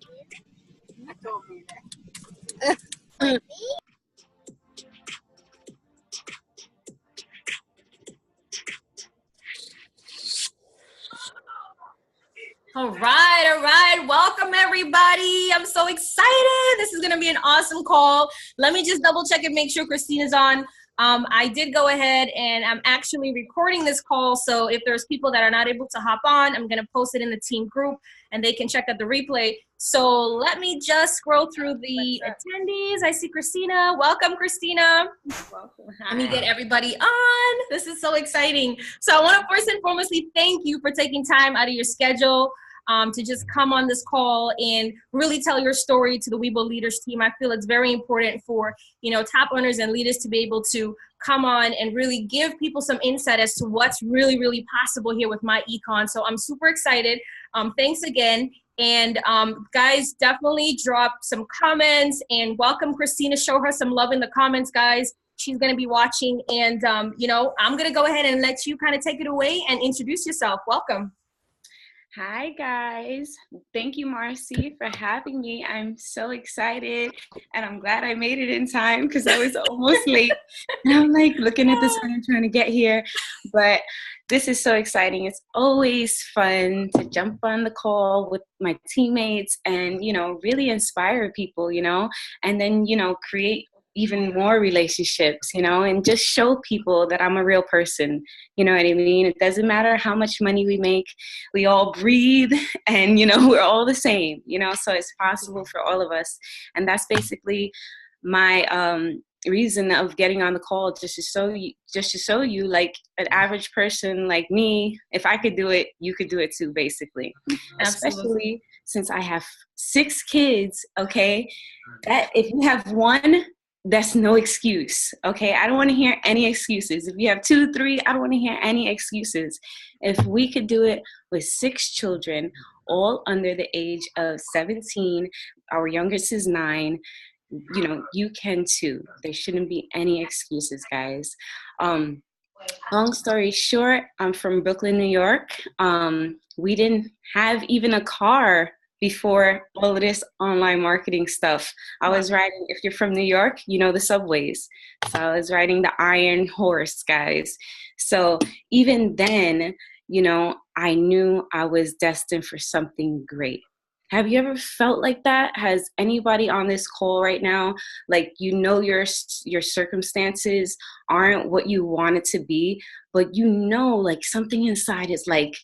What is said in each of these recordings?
You told me that. All right. Welcome, everybody. I'm so excited. This is going to be an awesome call. Let me just double check and make sure Christina's on. I did go ahead and I'm actually recording this call. So if there's people that are not able to hop on, I'm going to post it in the team group and they can check out the replay. So let me just scroll through the attendees. I see Christina. Welcome, Christina. Welcome. Let me get everybody on. This is so exciting. So I want to first and foremost thank you for taking time out of your schedule to just come on this call and really tell your story to the Weibo Leaders team. I feel it's very important for, top owners and leaders to be able to come on and really give people some insight as to what's really, really possible here with MyEcon. So I'm super excited. Thanks again. And guys, definitely drop some comments and welcome Christina. Show her some love in the comments, guys. She's going to be watching. And, I'm going to go ahead and let you kind of take it away and introduce yourself. Welcome. Hi, guys. Thank you, Marcy, for having me. I'm so excited, and I'm glad I made it in time because I was almost late. And I'm like looking at the sun trying to get here. But this is so exciting. It's always fun to jump on the call with my teammates and, really inspire people, and then, create even more relationships, and just show people that I'm a real person. You know what I mean? It doesn't matter how much money we make. We all breathe and, we're all the same, so it's possible for all of us. And that's basically my reason of getting on the call, just to show you like an average person like me, if I could do it, you could do it too, basically. Especially since I have 6 kids, okay? That if you have one, that's no excuse, okay? I don't want to hear any excuses. If you have 2, 3, I don't want to hear any excuses. If we could do it with 6 children, all under the age of 17, our youngest is 9, you can too. There shouldn't be any excuses, guys. Long story short, I'm from Brooklyn, New York. We didn't have even a car before all of this online marketing stuff. I was riding, if you're from New York, the subways. So I was riding the Iron Horse, guys. So even then, I knew I was destined for something great. Have you ever felt like that? Has anybody on this call right now, like, your circumstances aren't what you want it to be, but like something inside is like,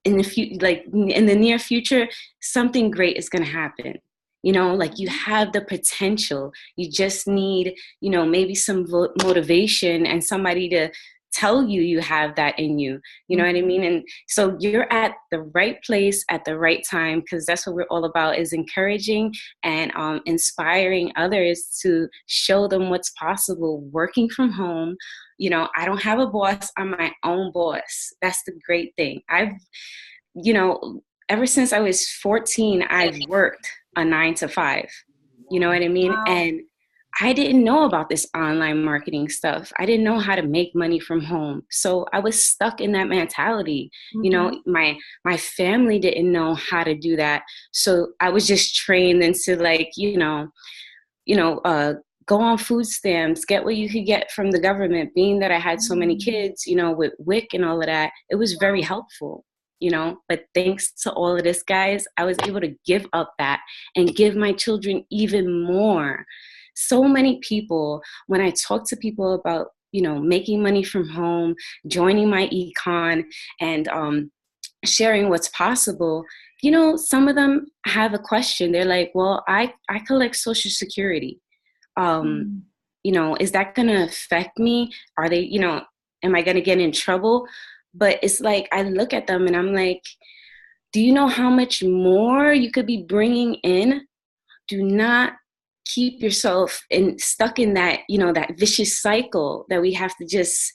in the near future, something great is going to happen. Like you have the potential. You just need, maybe some motivation and somebody to tell you have that in you. You know what I mean? And so you're at the right place at the right time, because that's what we're all about, is encouraging and inspiring others to show them what's possible working from home. I don't have a boss. I'm my own boss. That's the great thing. Ever since I was 14, I've worked a 9 to 5. You know what I mean? Wow. And I didn't know about this online marketing stuff. I didn't know how to make money from home. So I was stuck in that mentality. Mm-hmm. My family didn't know how to do that. So I was just trained into go on food stamps, get what you could get from the government. Being that I had so many kids, with WIC and all of that, it was very helpful. But thanks to all of this, guys, I was able to give up that and give my children even more. So many people, when I talk to people about, making money from home, joining MyEcon, and sharing what's possible, some of them have a question. They're like, well, I collect Social Security. Is that going to affect me? Are they, am I going to get in trouble? But it's like, I look at them and I'm like, do you know how much more you could be bringing in? Do not keep yourself stuck in that, that vicious cycle that we have to just,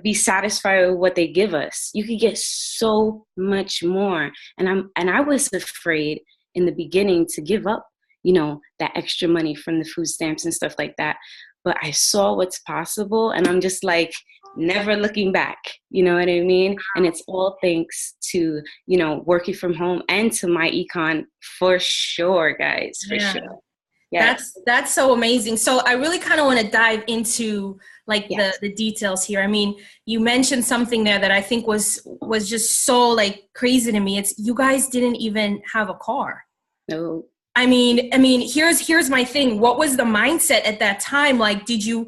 be satisfied with what they give us. You could get so much more. And I was afraid in the beginning to give up, that extra money from the food stamps and stuff like that. But I saw what's possible, and I'm just like, never looking back, you know what I mean? And it's all thanks to, you know, working from home and to MyEcon for sure, guys, for Yeah. sure. Yes. That's so amazing. So I really kind of want to dive into like Yes. the details here. I mean, you mentioned something there that I think was just so like crazy to me. It's you guys didn't even have a car. No. I mean, here's my thing. What was the mindset at that time? Like, did you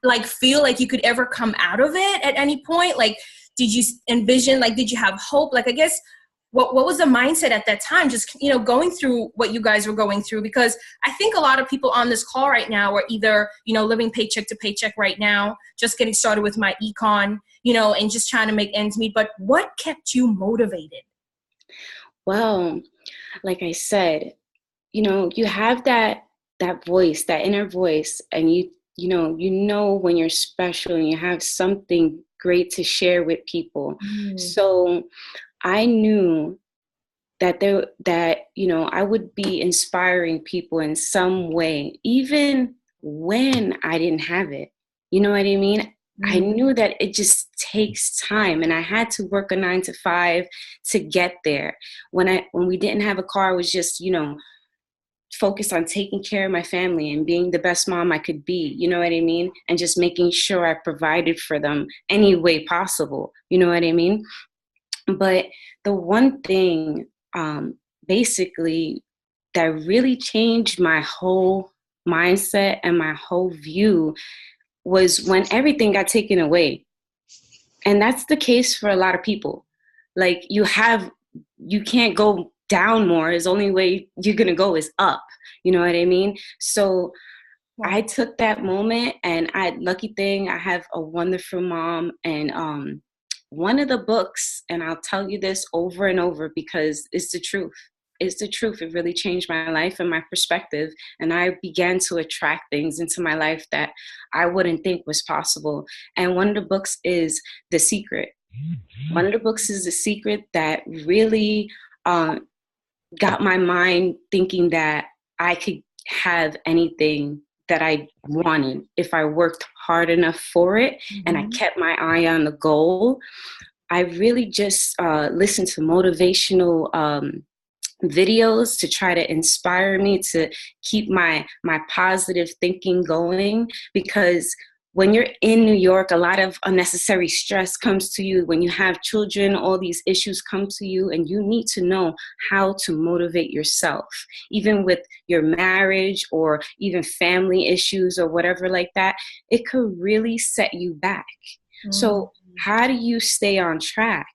like feel like you could ever come out of it at any point? Like, did you envision, like, did you have hope? Like, I guess, what was the mindset at that time? Just, you know, going through what you guys were going through, because I think a lot of people on this call right now are either, you know, living paycheck to paycheck right now, just getting started with MyEcon, you know, and just trying to make ends meet. But what kept you motivated? Well, like I said, you know, you have that voice, that inner voice, and you know when you're special and you have something great to share with people. So I knew that you know, I would be inspiring people in some way, even when I didn't have it. You know what I mean? I knew that it just takes time, and I had to work a 9 to 5 to get there. When we didn't have a car, I was just, you know, focused on taking care of my family and being the best mom I could be, you know what I mean? And just making sure I provided for them any way possible, you know what I mean? But the one thing, basically, that really changed my whole mindset and my whole view was when everything got taken away. And that's the case for a lot of people. Like, you can't go down more. Is the only way you're gonna go is up. You know what I mean? So I took that moment, and lucky thing, I have a wonderful mom. And one of the books, and I'll tell you this over and over because it's the truth. It's the truth. It really changed my life and my perspective. And I began to attract things into my life that I wouldn't think was possible. And one of the books is The Secret. One of the books is The Secret that really got my mind thinking that I could have anything that I wanted if I worked hard enough for it and I kept my eye on the goal. I really just listened to motivational videos to try to inspire me to keep my positive thinking going, because when you're in New York, a lot of unnecessary stress comes to you. When you have children, all these issues come to you, and you need to know how to motivate yourself, even with your marriage or even family issues or whatever like that. It could really set you back. So how do you stay on track?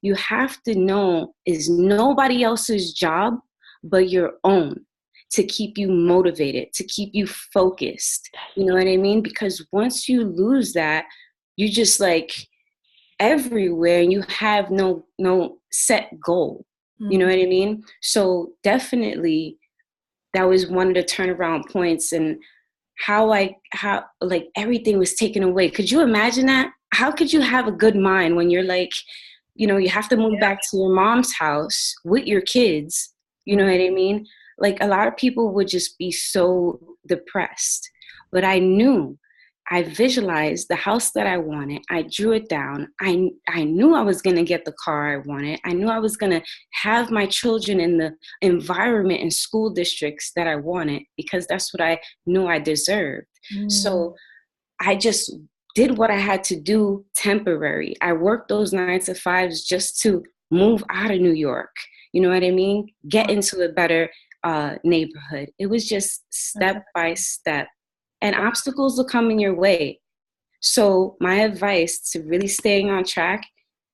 You have to know it's nobody else's job but your own, to keep you motivated, to keep you focused. You know what I mean? Because once you lose that, you're just like everywhere and you have no set goal. You know what I mean? So definitely that was one of the turnaround points, and how like everything was taken away. Could you imagine that? How could you have a good mind when you're like, you know, you have to move back to your mom's house with your kids? You know what I mean? Like, a lot of people would just be so depressed. But I visualized the house that I wanted. I drew it down. I knew I was going to get the car I wanted. I knew I was going to have my children in the environment and school districts that I wanted, because that's what I knew I deserved. So I just did what I had to do temporary. I worked those 9 to 5s just to move out of New York. You know what I mean? Get into a better neighborhood. It was just step by step, and obstacles will come in your way. So my advice to really staying on track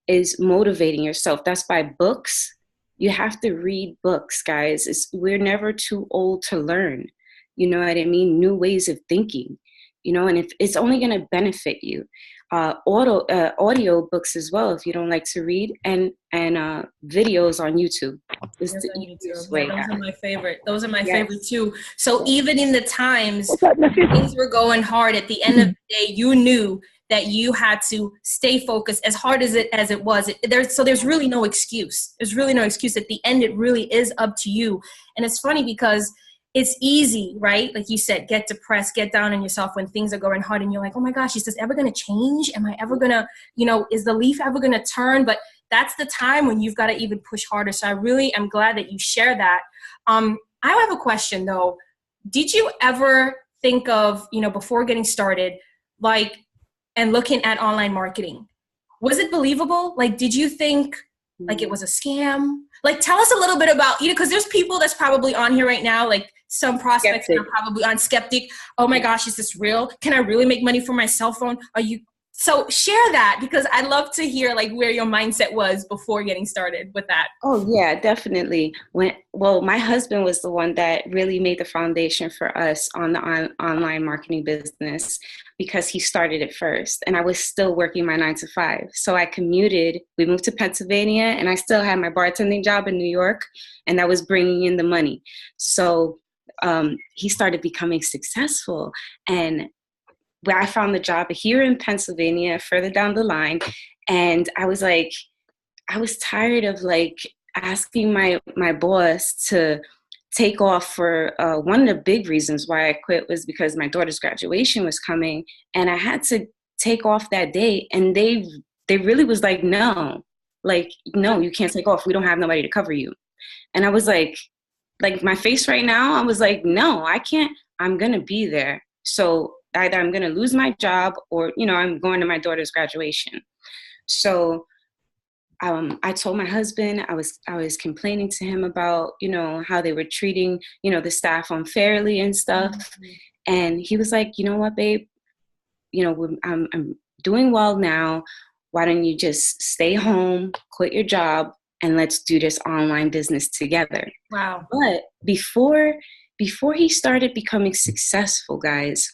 is motivating yourself. That's by books. You have to read books, guys. We're never too old to learn. You know what I mean? New ways of thinking. You know, and if it's only going to benefit you. Audio books as well, if you don't like to read, and videos on YouTube. Is the easiest way. Those are my favorite. Those are my favorite too. So even in the times things were going hard, at the end of the day, you knew that you had to stay focused as hard as it was. There's really no excuse. There's really no excuse. At the end, it really is up to you. And it's funny because it's easy, right? Like you said, get depressed, get down on yourself when things are going hard and you're like, oh my gosh, is this ever going to change? Am I ever going to, is the leaf ever going to turn? But that's the time when you've got to even push harder. So I really am glad that you share that. I have a question though. Did you ever think of, before getting started, like, and looking at online marketing, was it believable? Like, did you think like it was a scam? Like, tell us a little bit about, because there's people that's probably on here right now, like some prospects are probably on skeptic. Oh my gosh, is this real? Can I really make money from my cell phone? So share that, because I'd love to hear like where your mindset was before getting started with that. Oh yeah, definitely. My husband was the one that really made the foundation for us on the online marketing business, because he started it first and I was still working my 9 to 5. So I commuted, we moved to Pennsylvania, and I still had my bartending job in New York, and that was bringing in the money. So he started becoming successful, and where I found the job here in Pennsylvania, further down the line. And I was tired of like asking my boss to take off for one of the big reasons why I quit was because my daughter's graduation was coming, and I had to take off that day. And they really was like, no, you can't take off. We don't have nobody to cover you. And I was like my face right now, I was like, no, I can't. I'm going to be there. So either I'm going to lose my job or, I'm going to my daughter's graduation. So I told my husband, I was complaining to him about, how they were treating, the staff unfairly and stuff. Mm-hmm. And he was like, you know what, babe, I'm doing well now. Why don't you just stay home, quit your job, and let's do this online business together. Wow. But before he started becoming successful, guys,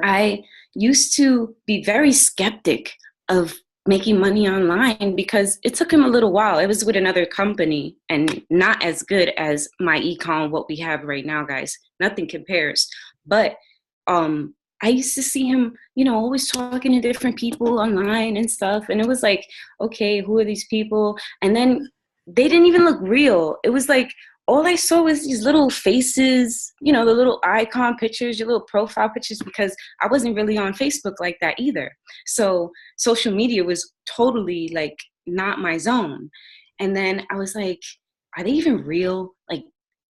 I used to be very skeptic of making money online because it took him a little while. It was with another company and not as good as MyEcon, what we have right now, guys. Nothing compares. But I used to see him, always talking to different people online and stuff. And it was like, okay, who are these people? And then they didn't even look real. It was like, all I saw was these little faces, the little icon pictures, your little profile pictures, because I wasn't really on Facebook like that either. So social media was totally like not my zone. And then I was like, are they even real? Like,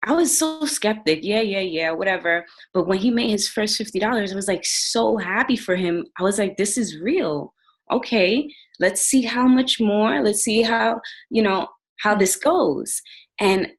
I was so skeptic. Yeah, whatever. But when he made his first $50, I was like so happy for him. I was like, this is real. Okay, let's see how much more. Let's see how this goes. And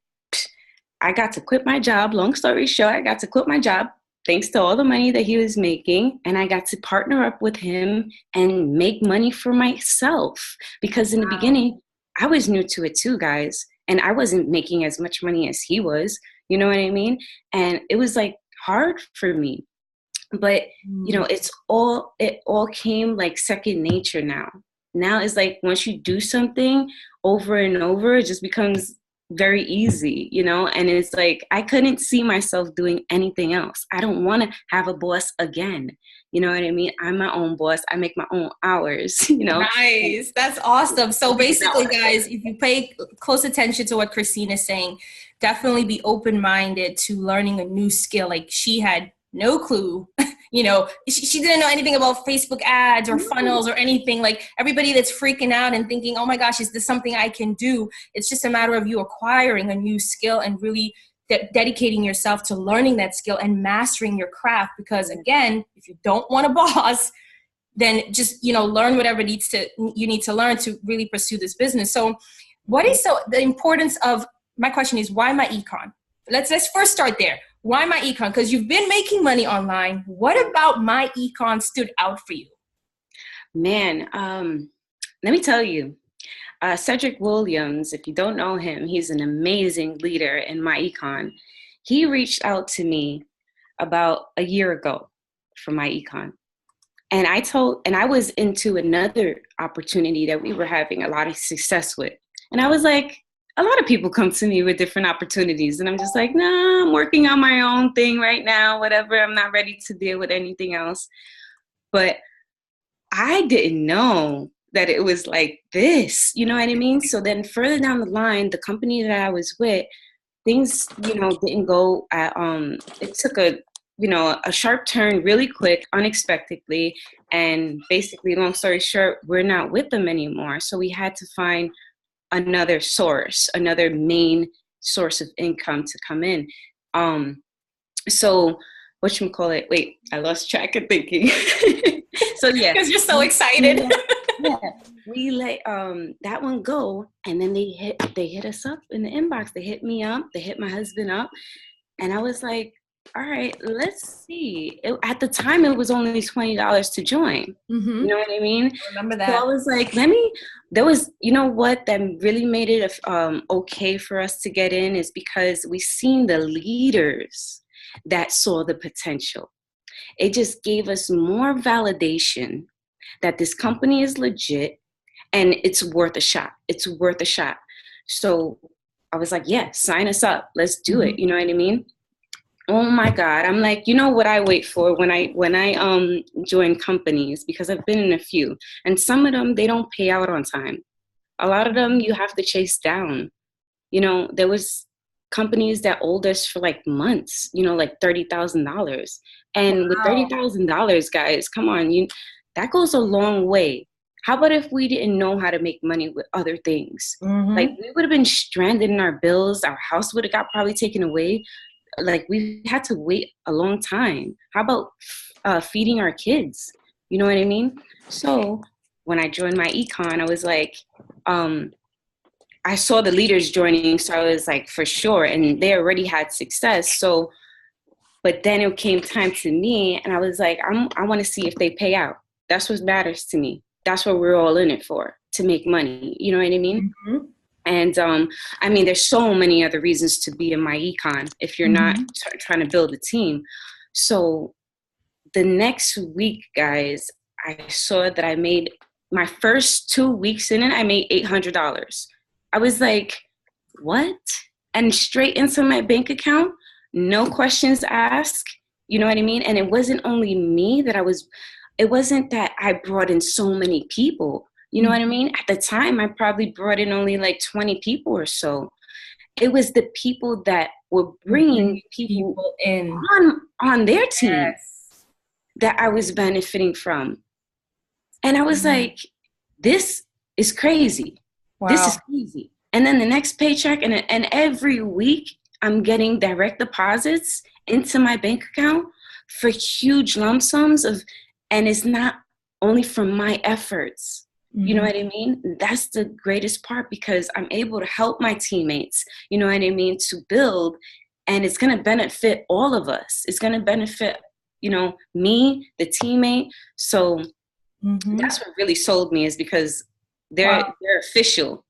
I got to quit my job. Long story short, I got to quit my job thanks to all the money that he was making. And I got to partner up with him and make money for myself. Because in the beginning, I was new to it too, guys. And I wasn't making as much money as he was. You know what I mean? And it was like hard for me. But, it all came like second nature now. Now it's like once you do something over and over, it just becomes very easy, and it's like I couldn't see myself doing anything else. I don't want to have a boss again. You know what I mean? I'm my own boss. I make my own hours, Nice. That's awesome. So basically, guys, if you pay close attention to what Christina is saying, definitely be open-minded to learning a new skill. Like she had no clue. She didn't know anything about Facebook ads or funnels or anything. Like everybody that's freaking out and thinking, oh my gosh, is this something I can do? It's just a matter of you acquiring a new skill and really dedicating yourself to learning that skill and mastering your craft. Because again, if you don't want a boss, then just, learn whatever you need to learn to really pursue this business. So the importance of, my question is, why MyEcon? Let's first start there. Why MyEcon? Because you've been making money online. What about MyEcon stood out for you? Man, let me tell you, Cedric Williams, if you don't know him, he's an amazing leader in MyEcon. He reached out to me about a year ago for MyEcon. And I was into another opportunity that we were having a lot of success with. And I was like, a lot of people come to me with different opportunities, and I'm just like, nah, I'm working on my own thing right now, whatever. I'm not ready to deal with anything else. But I didn't know that it was like this, you know what I mean? So then further down the line, the company that I was with, things, didn't go it took a sharp turn really quick, unexpectedly. And basically, long story short, we're not with them anymore. So we had to find another source, another main source of income to come in. So whatchamacallit, wait, I lost track of thinking. So yeah. Because you're so excited. Yeah. We let that one go, and then they hit us up in the inbox. They hit me up, they hit my husband up, and I was like, all right, let's see. At the time, it was only $20 to join. Mm-hmm. You know what I mean? I remember that. So I was like, you know what, that really made it okay for us to get in is because we seen the leaders that saw the potential. It just gave us more validation that this company is legit and it's worth a shot. It's worth a shot. So I was like, yeah, sign us up. Let's do it. You know what I mean? Oh my God. I'm like, you know what I wait for when I join companies, because I've been in a few, and some of them, they don't pay out on time. A lot of them you have to chase down. There was companies that owed us for like months, like $30,000. And with $30,000, guys, come on, that goes a long way. How about if we didn't know how to make money with other things? Like, we would have been stranded in our bills. Our house would have got probably taken away. Like, we had to wait a long time. How about feeding our kids? You know what I mean? So when I joined MyEcon, I was like, I saw the leaders joining, so I was like, for sure. And they already had success. So, but then it came time to me, and I was like, I want to see if they pay out. That's what matters to me. That's what we're all in it for, to make money. You know what I mean? Mm-hmm. And I mean, there's so many other reasons to be in MyEcon if you're not trying to build a team. So the next week, guys, I saw that I made my first 2 weeks in it, I made $800. I was like, what? And straight into my bank account, no questions asked. You know what I mean? And it wasn't only me it wasn't that I brought in so many people. You know what I mean? At the time, I probably brought in only like 20 people or so. It was the people that were bringing people in on their team that I was benefiting from. And I was like, this is crazy. Wow. This is crazy. And then the next paycheck, and every week I'm getting direct deposits into my bank account for huge lump sums and it's not only from my efforts. You know what I mean? That's the greatest part, because I'm able to help my teammates, you know what I mean, to build, and it's going to benefit all of us. It's going to benefit, me, the teammate. So that's what really sold me, is because they're official.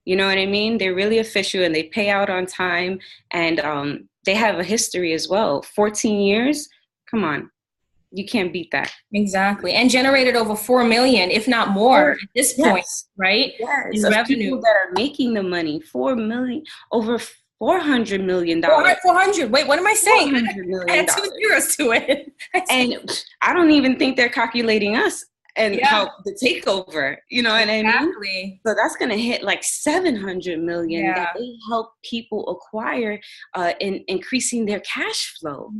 You know what I mean? They're really official, and they pay out on time, and they have a history as well. 14 years. Come on. You can't beat that. Exactly. And generated over 4 million, if not more at this point, right? Yes. In revenue. People that are making the money, 4 million, over $400 million. 400. Wait, what am I saying? $400 million. Add 2 zeros to it. And I don't even think they're calculating us and help the takeover. You know what I mean? Exactly. So that's going to hit like 700 million that they help people acquire in increasing their cash flow.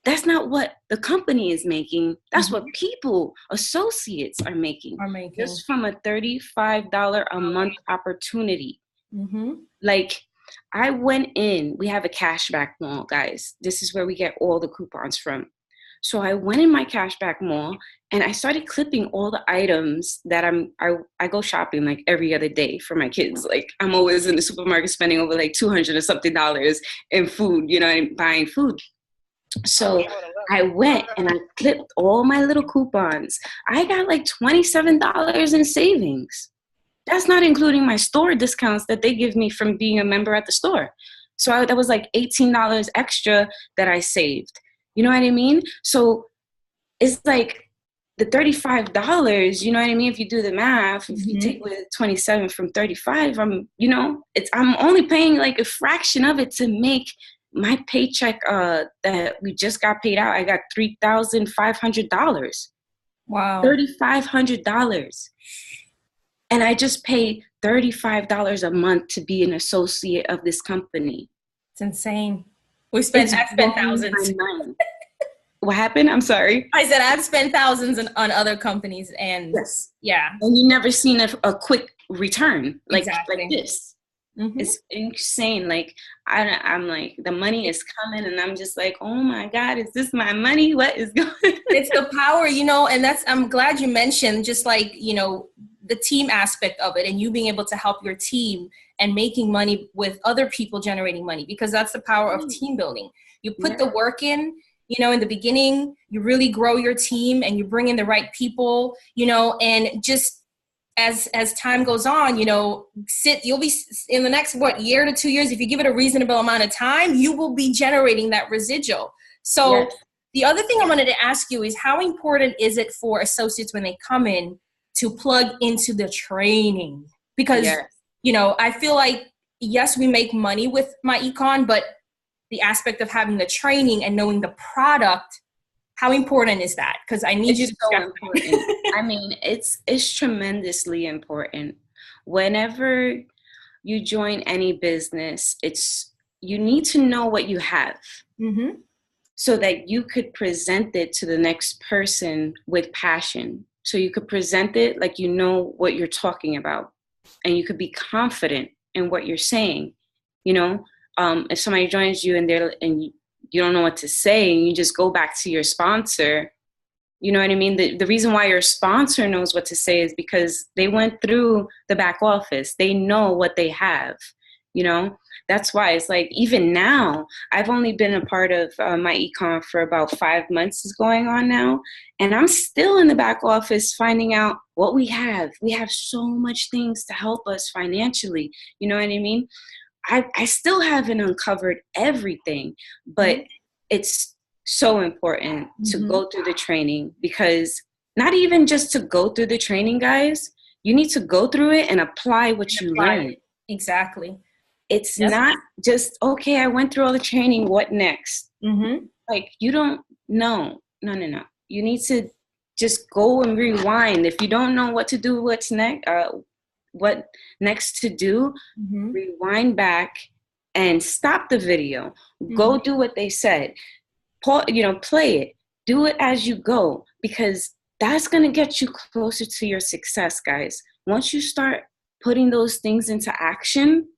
That's not what the company is making. That's what people, associates are making. Just from a $35 a month opportunity. Like, I went in, we have a cashback mall, guys. This is where we get all the coupons from. So I went in my cashback mall and I started clipping all the items that I go shopping like every other day for my kids. Like, I'm always in the supermarket spending over like $200 or something in food, and buying food. So I went and I clipped all my little coupons. I got like $27 in savings. That's not including my store discounts that they give me from being a member at the store. So that was like $18 extra that I saved. You know what I mean? So it's like the $35, you know what I mean? If you do the math, if you take away the 27 from 35, I'm only paying like a fraction of it to make my paycheck that we just got paid out. I got $3,500. Wow. $3,500. And I just pay $35 a month to be an associate of this company. It's insane. I've It's spent blowing thousands. my mind. What happened? I'm sorry. I said I've spent thousands on other companies, and Yes. yeah, And you never seen a quick return like exactly. this. Mm-hmm. It's insane. Like I'm like, the money is coming, and I'm just like, oh my God, is this my money? What is going on? It's the power, and I'm glad you mentioned just like, the team aspect of it, and you being able to help your team and making money with other people generating money, because that's the power of team building. You put the work in the beginning, you really grow your team and you bring in the right people, and just as time goes on, you'll be in the next, year to 2 years, if you give it a reasonable amount of time, you will be generating that residual. So the other thing I wanted to ask you is, how important is it for associates when they come in to plug into the training? Because, I feel like, yes, we make money with MyEcon, but the aspect of having the training and knowing the product, how important is that? Because I need you to so important. I mean, it's tremendously important. Whenever you join any business, you need to know what you have. Mm-hmm. So that you could present it to the next person with passion. So you could present it like you know what you're talking about, and you could be confident in what you're saying. If somebody joins you and you don't know what to say, and you just go back to your sponsor, you know what I mean? The reason why your sponsor knows what to say is because they went through the back office. They know what they have, That's why it's like, even now, I've only been a part of MyEcon for about 5 months is going on now. And I'm still in the back office finding out what we have. We have so much things to help us financially. You know what I mean? I still haven't uncovered everything, but it's so important to go through the training, because not even just to go through the training, guys, you need to go through it and apply what you learn. Exactly. It's not just, okay, I went through all the training, what next? Mm-hmm. Like, you don't know. No. You need to just go and rewind. If you don't know what to do, what next to do, rewind back and stop the video. Go do what they said. Play it. Do it as you go, because that's going to get you closer to your success, guys. Once you start putting those things into action,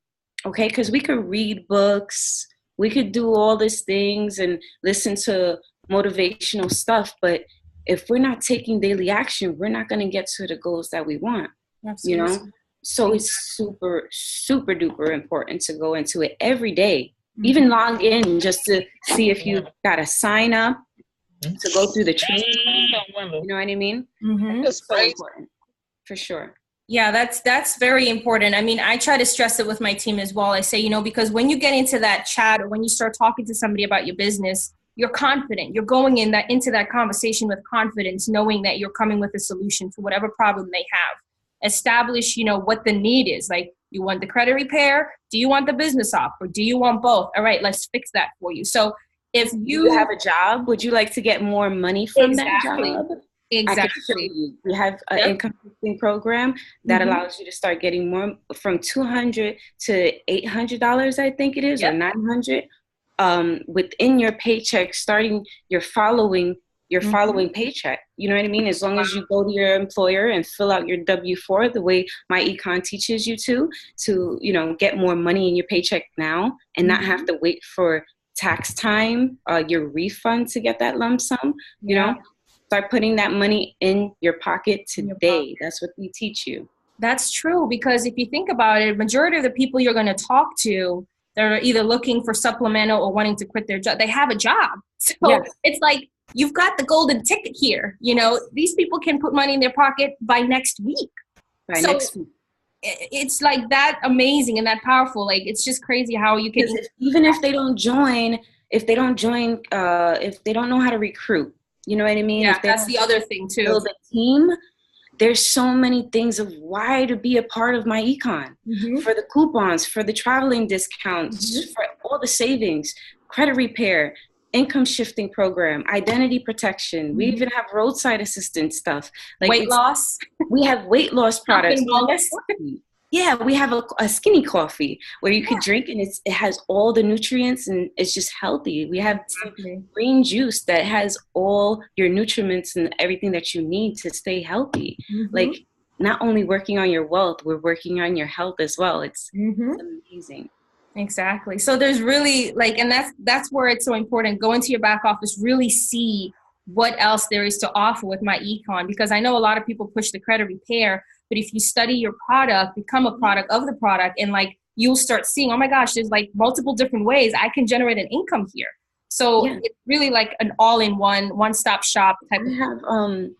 okay, because we could read books, we could do all these things and listen to motivational stuff, but if we're not taking daily action, we're not going to get to the goals that we want. Absolutely. So it's super, super duper important to go into it every day. Even log in just to see if you got to sign up to go through the training. You know what I mean? It's so important, for sure. Yeah, that's very important. I mean, I try to stress it with my team as well. I say, because when you get into that chat, or when you start talking to somebody about your business, you're confident. You're going into that conversation with confidence, knowing that you're coming with a solution to whatever problem they have. Establish, what the need is. Like, you want the credit repair? Do you want the business off? Or do you want both? All right, let's fix that for you. So if you have a job, would you like to get more money from that job? Exactly. I can show you. We have an income boosting program that allows you to start getting more, from $200 to $800, I think it is, or $900, within your paycheck, starting your following paycheck. You know what I mean? As long as you go to your employer and fill out your W-4 the way MyEcon teaches you to get more money in your paycheck now and not have to wait for tax time, your refund to get that lump sum, Start putting that money in your pocket today. That's what we teach you. That's true, because if you think about it, majority of the people you're going to talk to, they're either looking for supplemental or wanting to quit their job. They have a job. So it's like, you've got the golden ticket here. These people can put money in their pocket by next week. It's like that amazing and that powerful. Like, it's just crazy how you can, even if they don't join, if they don't know how to recruit, you know what I mean? Yeah, that's the other thing too. Build a team. There's so many things of why to be a part of MyEcon. For the coupons, for the traveling discounts, for all the savings, credit repair, income shifting program, identity protection. We even have roadside assistance stuff. Like weight loss. We have weight loss products. Yeah, we have a skinny coffee where you could drink and it has all the nutrients and it's just healthy. We have some Exactly. green juice that has all your nutriments and everything that you need to stay healthy. Mm-hmm. Like, not only working on your wealth, we're working on your health as well. Mm-hmm. It's amazing. Exactly. So there's really like, and that's where it's so important. Go into your back office, really see what else there is to offer with MyEcon, because I know a lot of people push the credit repair, but if you study your product, become a product of the product, and like you'll start seeing, oh my gosh, there's like multiple different ways I can generate an income here. So Yeah. it's really like an all-in-one, one-stop shop type I of have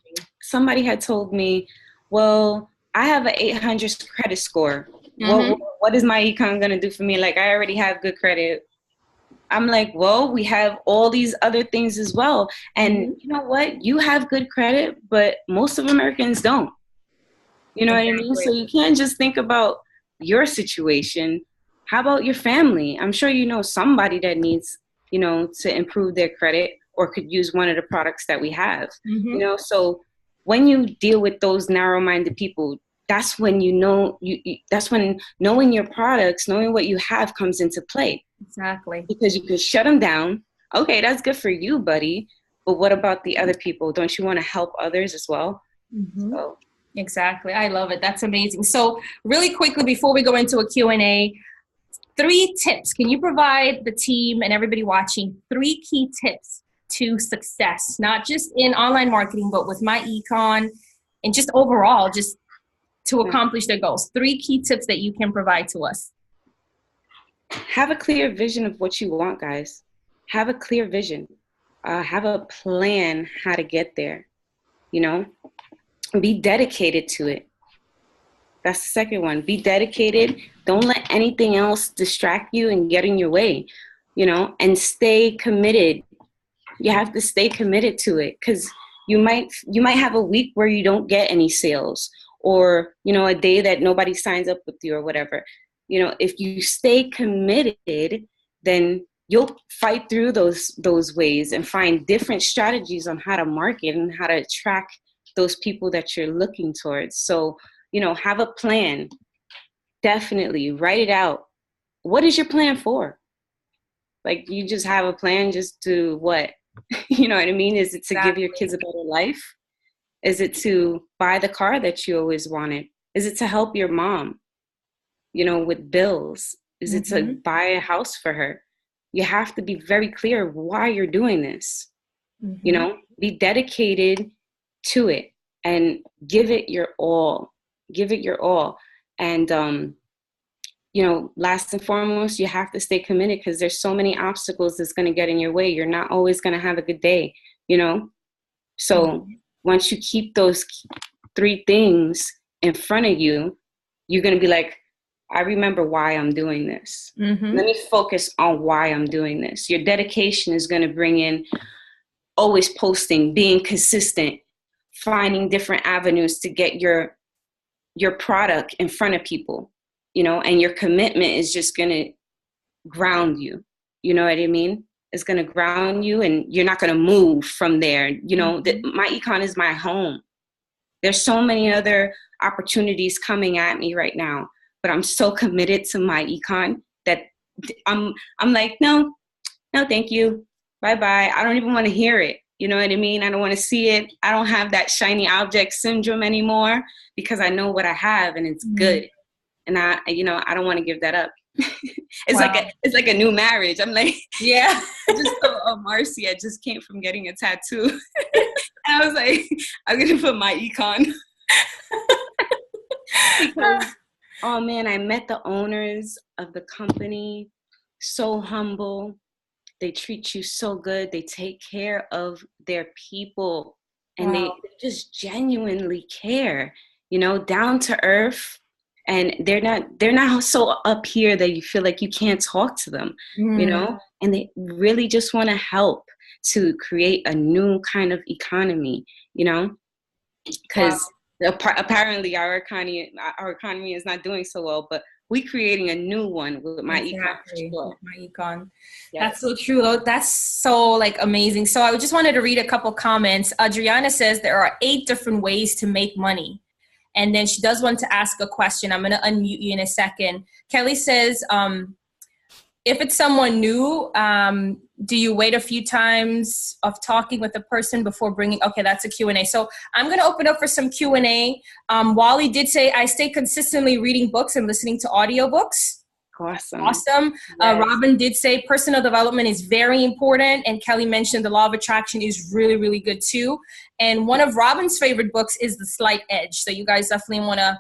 somebody had told me, well, I have an 800 credit score. mm-hmm. What is my econ gonna do for me? Like, I already have good credit. I'm like, well, we have all these other things as well. And Mm-hmm. you know what? You have good credit, but most of Americans don't. You know what I mean? So Exactly. you can't just think about your situation. How about your family? I'm sure you know somebody that needs, to improve their credit or could use one of the products that we have. Mm-hmm. So when you deal with those narrow-minded people, that's when that's when knowing your products, knowing what you have comes into play. Exactly. Because you can shut them down. Okay, that's good for you, buddy. But what about the other people? Don't you want to help others as well? Mm-hmm. So Exactly. I love it. That's amazing. So really quickly, before we go into a Q&A, 3 tips. Can you provide the team and everybody watching 3 key tips to success, not just in online marketing, but with MyEcon and just overall, just to accomplish their goals? 3 key tips that you can provide to us. have a clear vision of what you want, guys. Have a clear vision. Have a plan how to get there. Be dedicated to it. That's the second one. Be dedicated. Don't let anything else distract you and get in your way, and stay committed. You have to stay committed to it, because you might have a week where you don't get any sales, or, a day that nobody signs up with you or whatever. If you stay committed, then you'll fight through those ways and find different strategies on how to market and how to attract those people that you're looking towards. So, have a plan. Definitely write it out. What is your plan for? Like, you just have a plan just to what? You know what I mean? Is it to give your kids a better life? Is it to buy the car that you always wanted? Is it to help your mom, with bills? Is it to buy a house for her? You have to be very clear why you're doing this. Be dedicated to it and give it your all. Give it your all. And, last and foremost, you have to stay committed, because there's so many obstacles that's going to get in your way. You're not always going to have a good day, So once you keep those 3 things in front of you, you're going to be like, I remember why I'm doing this. Let me focus on why I'm doing this. Your dedication is going to bring in always posting, being consistent, finding different avenues to get your product in front of people, and your commitment is just going to ground you. You know what I mean? It's going to ground you, and you're not going to move from there. MyEcon is my home. There's so many other opportunities coming at me right now, but I'm so committed to MyEcon that I'm like, no, thank you. Bye-bye. I don't even want to hear it. You know what I mean? I don't want to see it. I don't have that shiny object syndrome anymore, because I know what I have and it's good. And I don't want to give that up. It's like a new marriage. I'm like, yeah. I just saw Marcy. I just came from getting a tattoo. And I was like, I'm going to put MyEcon. Because, oh man, I met the owners of the company. So humble. They treat you so good. They take care of their people, and they just genuinely care, down to earth. And they're not so up here that you feel like you can't talk to them, and they really just want to help to create a new kind of economy, because apparently our economy is not doing so well, but we creating a new one with MyEcon. With MyEcon. Yes. That's so true, though. That's so amazing. So I just wanted to read a couple comments. Adriana says there are 8 different ways to make money. And then she does want to ask a question. I'm going to unmute you in a second. Kelly says, if it's someone new, do you wait a few times of talking with the person before bringing? Okay, that's a Q&A. So I'm going to open up for some Q&A. Wally did say, I stay consistently reading books and listening to audiobooks. Awesome. Yes. Robin did say personal development is very important. And Kelly mentioned the law of attraction is really, really good too. And one of Robin's favorite books is The Slight Edge. So you guys definitely want to,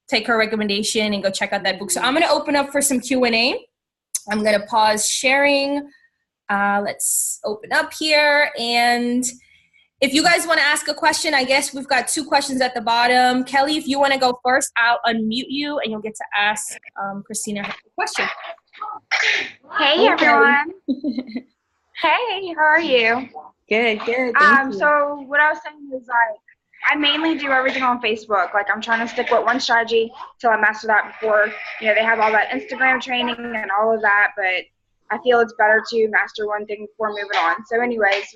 take her recommendation and go check out that book. So I'm going to open up for some Q&A. I'm going to pause sharing. Let's open up here. And if you guys want to ask a question, I guess we've got 2 questions at the bottom. Kelly, if you want to go first, I'll unmute you and you'll get to ask Christina a question. Hey, everyone. Hey, how are you? Good. Thank you. So what I was saying is I mainly do everything on Facebook. I'm trying to stick with one strategy till I master that before, they have all that Instagram training and all of that, but I feel it's better to master one thing before moving on. So anyways,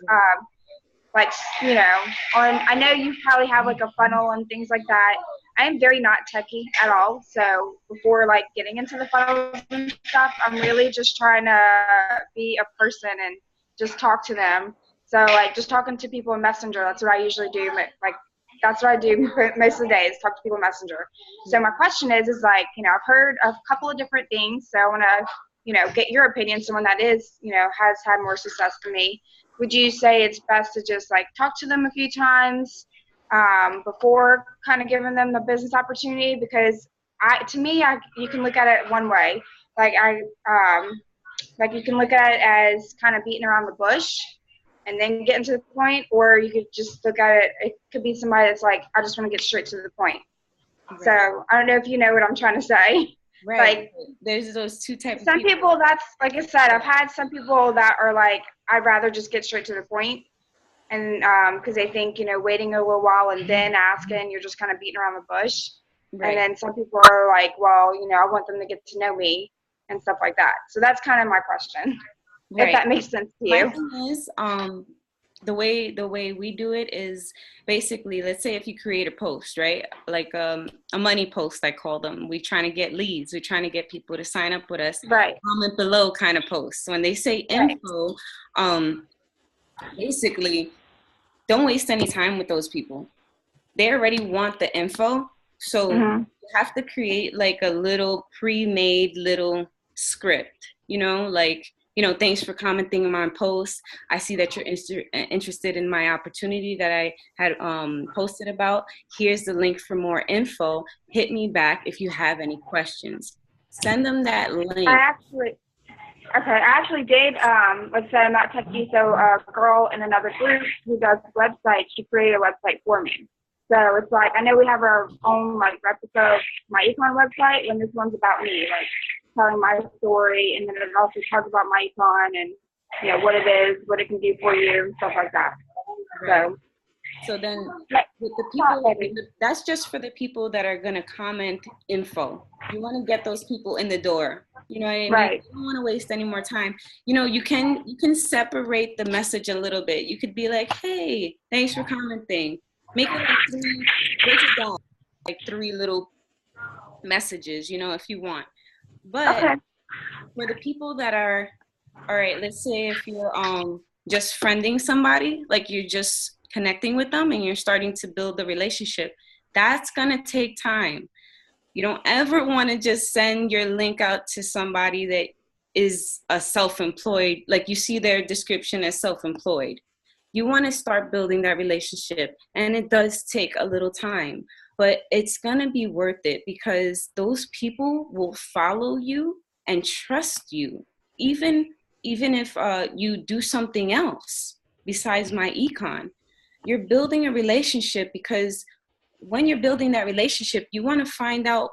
I know you probably have a funnel and things like that. I am very not techie at all. So before getting into the funnels and stuff, I'm really just trying to be a person and just talk to them. So just talking to people in Messenger, that's what I usually do. That's what I do most of the day is talk to people in Messenger. So my question is I've heard a couple of different things. So I want to, get your opinion, someone that is, has had more success than me. Would you say it's best to just talk to them a few times before kind of giving them the business opportunity? Because you can look at it one way. You can look at it as kind of beating around the bush and then getting to the point, or you could just look at it. It could be somebody that's I just want to get straight to the point. Right. So I don't know if you know what I'm trying to say. Right. There's those 2 types of people. That's like I said, I've had some people that are I'd rather just get straight to the point, and because they think waiting a little while and then asking, you're just kind of beating around the bush. Right. And then some people are I want them to get to know me and stuff like that. So that's kind of my question. Right. If that makes sense to you. My thing is, the way we do it is basically, let's say if you create a post, right? A money post, I call them. We're trying to get leads. We're trying to get people to sign up with us. Right. Comment below kind of posts. When they say info, basically, don't waste any time with those people. They already want the info. So you have to create a little pre-made little script, thanks for commenting on my post. I see that you're interested in my opportunity that I had posted about. Here's the link for more info. Hit me back if you have any questions. Send them that link. I actually did. Let's say I'm not techie, so a girl in another group who does websites, she created a website for me. So it's I know we have our own replica of MyEcon website, and this one's about me, telling my story, and then it also talks about MyEcon and what it is, what it can do for you, and stuff like that. Right. So then with the people, that's just for the people that are going to comment info. You want to get those people in the door. You know what I mean? Right. You don't want to waste any more time. You can separate the message a little bit. You could be hey, thanks for commenting. Make it 3, break it down, 3 little messages, if you want. But for the people that are, all right, let's say if you're just friending somebody, you're just connecting with them and you're starting to build the relationship, that's going to take time. You don't ever want to just send your link out to somebody that is a self-employed, you see their description as self-employed. You want to start building that relationship, and it does take a little time, but it's going to be worth it because those people will follow you and trust you, even if you do something else besides MyEcon. You're building a relationship because when you're building that relationship, you want to find out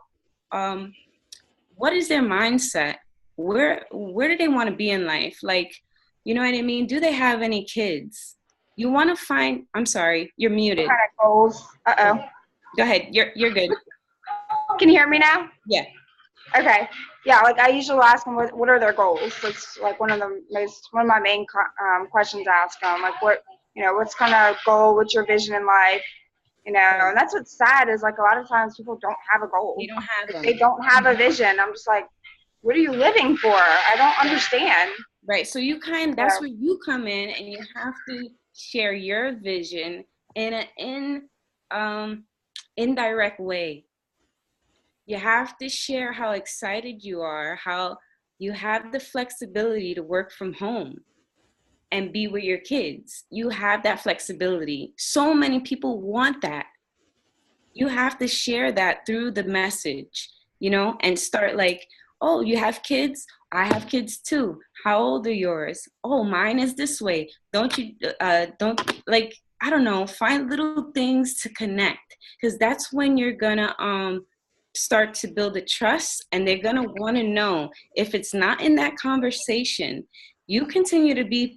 what is their mindset? Where do they want to be in life? You know what I mean? Do they have any kids? You want to find, I'm sorry, you're muted. What kind of goals? Uh-oh. Go ahead. You're good. Can you hear me now? Yeah. Okay. Yeah, I usually ask them what are their goals. It's one of my main questions I ask them. What's kind of goal? What's your vision in life? you know, and that's what's sad is like a lot of times people don't have a goal. They don't have them. They don't have a vision. I'm just like, what are you living for? I don't understand. Right. So that's where you come in, and you have to share your vision in an indirect way. You have to share how excited you are, how you have the flexibility to work from home and be with your kids. You have that flexibility. So many people want that. You have to share that through the message, you know, and start like, oh, you have kids? I have kids too. How old are yours? Oh, mine is this way. Don't like, I don't know, find little things to connect, because that's when you're gonna start to build a trust, and they're gonna want to know. If it's not in that conversation, you continue to be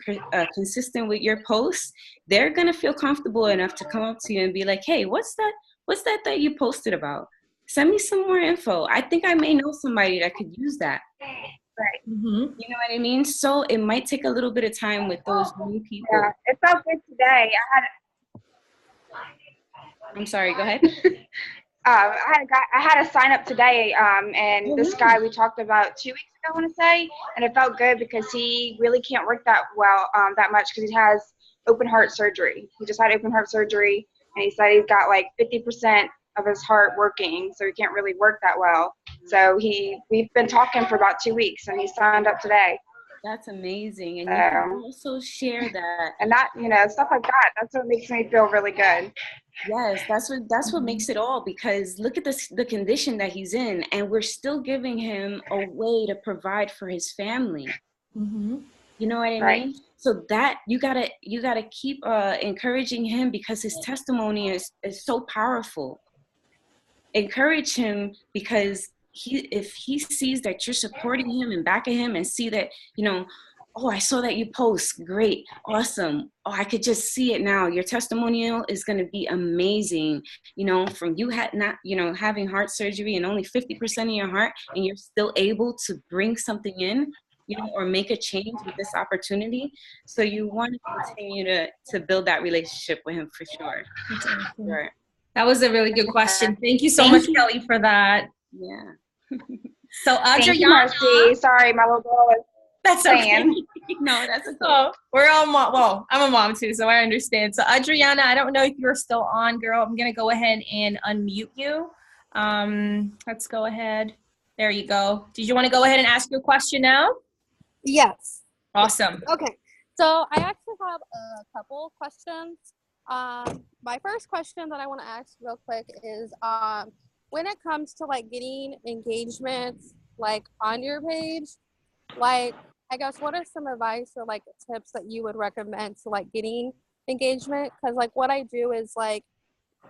consistent with your posts, they're gonna feel comfortable enough to come up to you and be like, hey, what's that you posted about? Send me some more info. I think I may know somebody that could use that. Right. Mm-hmm. You know what I mean? So it might take a little bit of time with those new people. Yeah, it felt good today. I'm sorry, go ahead. I had a sign up today, and this guy we talked about 2 weeks ago, I want to say, and it felt good because he really can't work that well, that much, because he has open heart surgery. He just had open heart surgery, and he said he's got like 50% of his heart working, so he can't really work that well. So we've been talking for about 2 weeks, and he signed up today. That's amazing, and you can also share that. And that, you know, stuff like that. That's what makes me feel really good. Yes, that's what makes it all, because look at the condition that he's in, and we're still giving him a way to provide for his family. Mm-hmm. You know what I mean? So that you gotta keep encouraging him, because his testimony is so powerful. Encourage him, because if he sees that you're supporting him and backing him, and see that, you know, oh, I saw that you post, great, awesome. Oh, I could just see it now. Your testimonial is going to be amazing. You know, from you having heart surgery and only 50% of your heart, and you're still able to bring something in, you know, or make a change with this opportunity. So you want to continue to build that relationship with him for sure. Sure. That was a really good question. Thank you so much, Kelly, for that. Yeah. So Adriana. Thank you, Marcy. Sorry, my little girl is that's playing. Okay. No, that's okay. So we're all well, I'm a mom too, so I understand. So Adriana, I don't know if you're still on, girl. I'm gonna go ahead and unmute you. Let's go ahead. There you go. Did you want to go ahead and ask your question now? Yes. Awesome. Okay. So I actually have a couple questions. My first question that I want to ask real quick is, when it comes to like getting engagements like on your page, like I guess what are some advice or like tips that you would recommend to like getting engagement? Because like what I do is like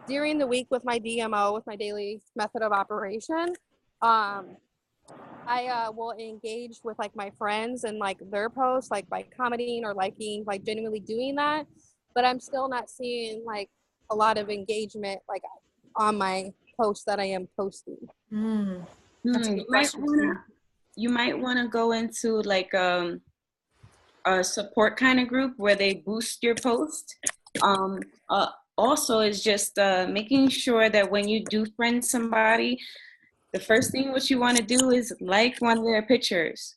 during the week with my DMO, with my daily method of operation, I will engage with like my friends and like their posts, like by commenting or liking, like genuinely doing that. But I'm still not seeing like a lot of engagement like on my posts that I am posting. That's a good question. You might want to go into like a support kind of group where they boost your post. Also is just making sure that when you do friend somebody, the first thing what you want to do is like one of their pictures.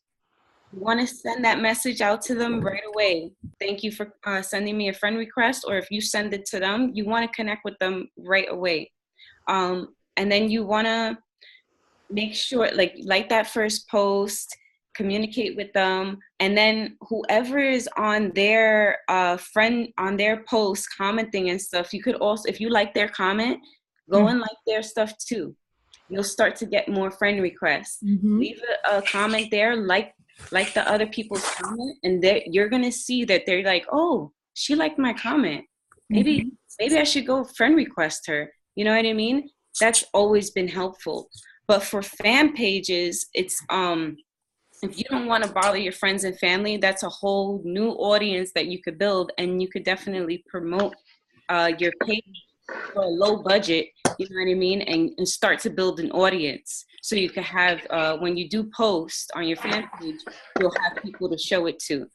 You want to send that message out to them right away. Thank you for sending me a friend request. Or if you send it to them, you want to connect with them right away. And then you want to make sure like that first post, communicate with them, and then whoever is on their on their post commenting and stuff, you could also, if you like their comment, go and like their stuff too. You'll start to get more friend requests. Leave a comment there, like the other people's comment, and you're gonna see that they're like, oh, she liked my comment. Maybe I should go friend request her. You know what I mean? That's always been helpful. But for fan pages, it's if you don't want to bother your friends and family, that's a whole new audience that you could build, and you could definitely promote your page for a low budget, you know what I mean, and start to build an audience. So you could have, when you do post on your fan page, you'll have people to show it to.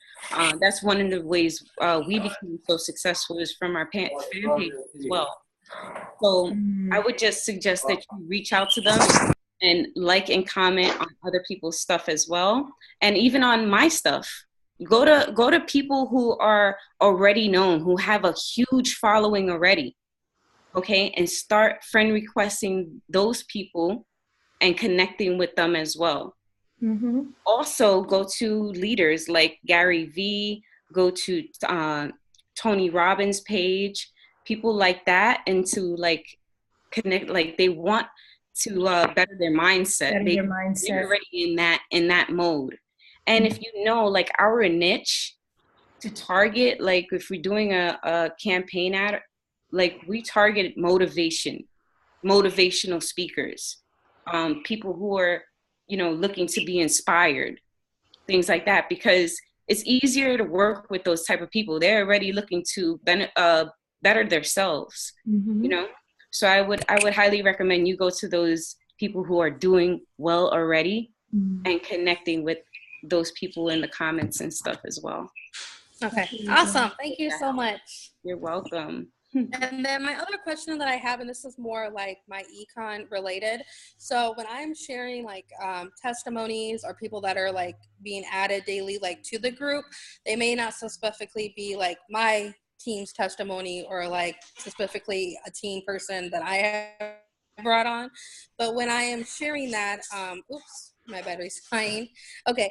That's one of the ways we became so successful, is from our fan page as well. So I would just suggest that you reach out to them and like and comment on other people's stuff as well. And even on my stuff. Go to people who are already known, who have a huge following already. Okay, and start friend requesting those people and connecting with them as well. Also, go to leaders like Gary Vee, go to Tony Robbins' page, people like that, and to like connect. Like they want to better their mindset. They're already in that mode. And if you know, like our niche to target, like if we're doing a campaign ad, like we target motivational speakers, people who are, you know, looking to be inspired, things like that, because it's easier to work with those type of people. They're already looking to better themselves, you know? So I would highly recommend you go to those people who are doing well already and connecting with those people in the comments and stuff as well. Okay, awesome. Thank you so much. You're welcome. And then my other question that I have, and this is more like MyEcon related. So when I'm sharing like testimonies or people that are like being added daily, like to the group, they may not specifically be like my team's testimony or like specifically a team person that I have brought on. But when I am sharing that, oops, my battery's dying. Okay,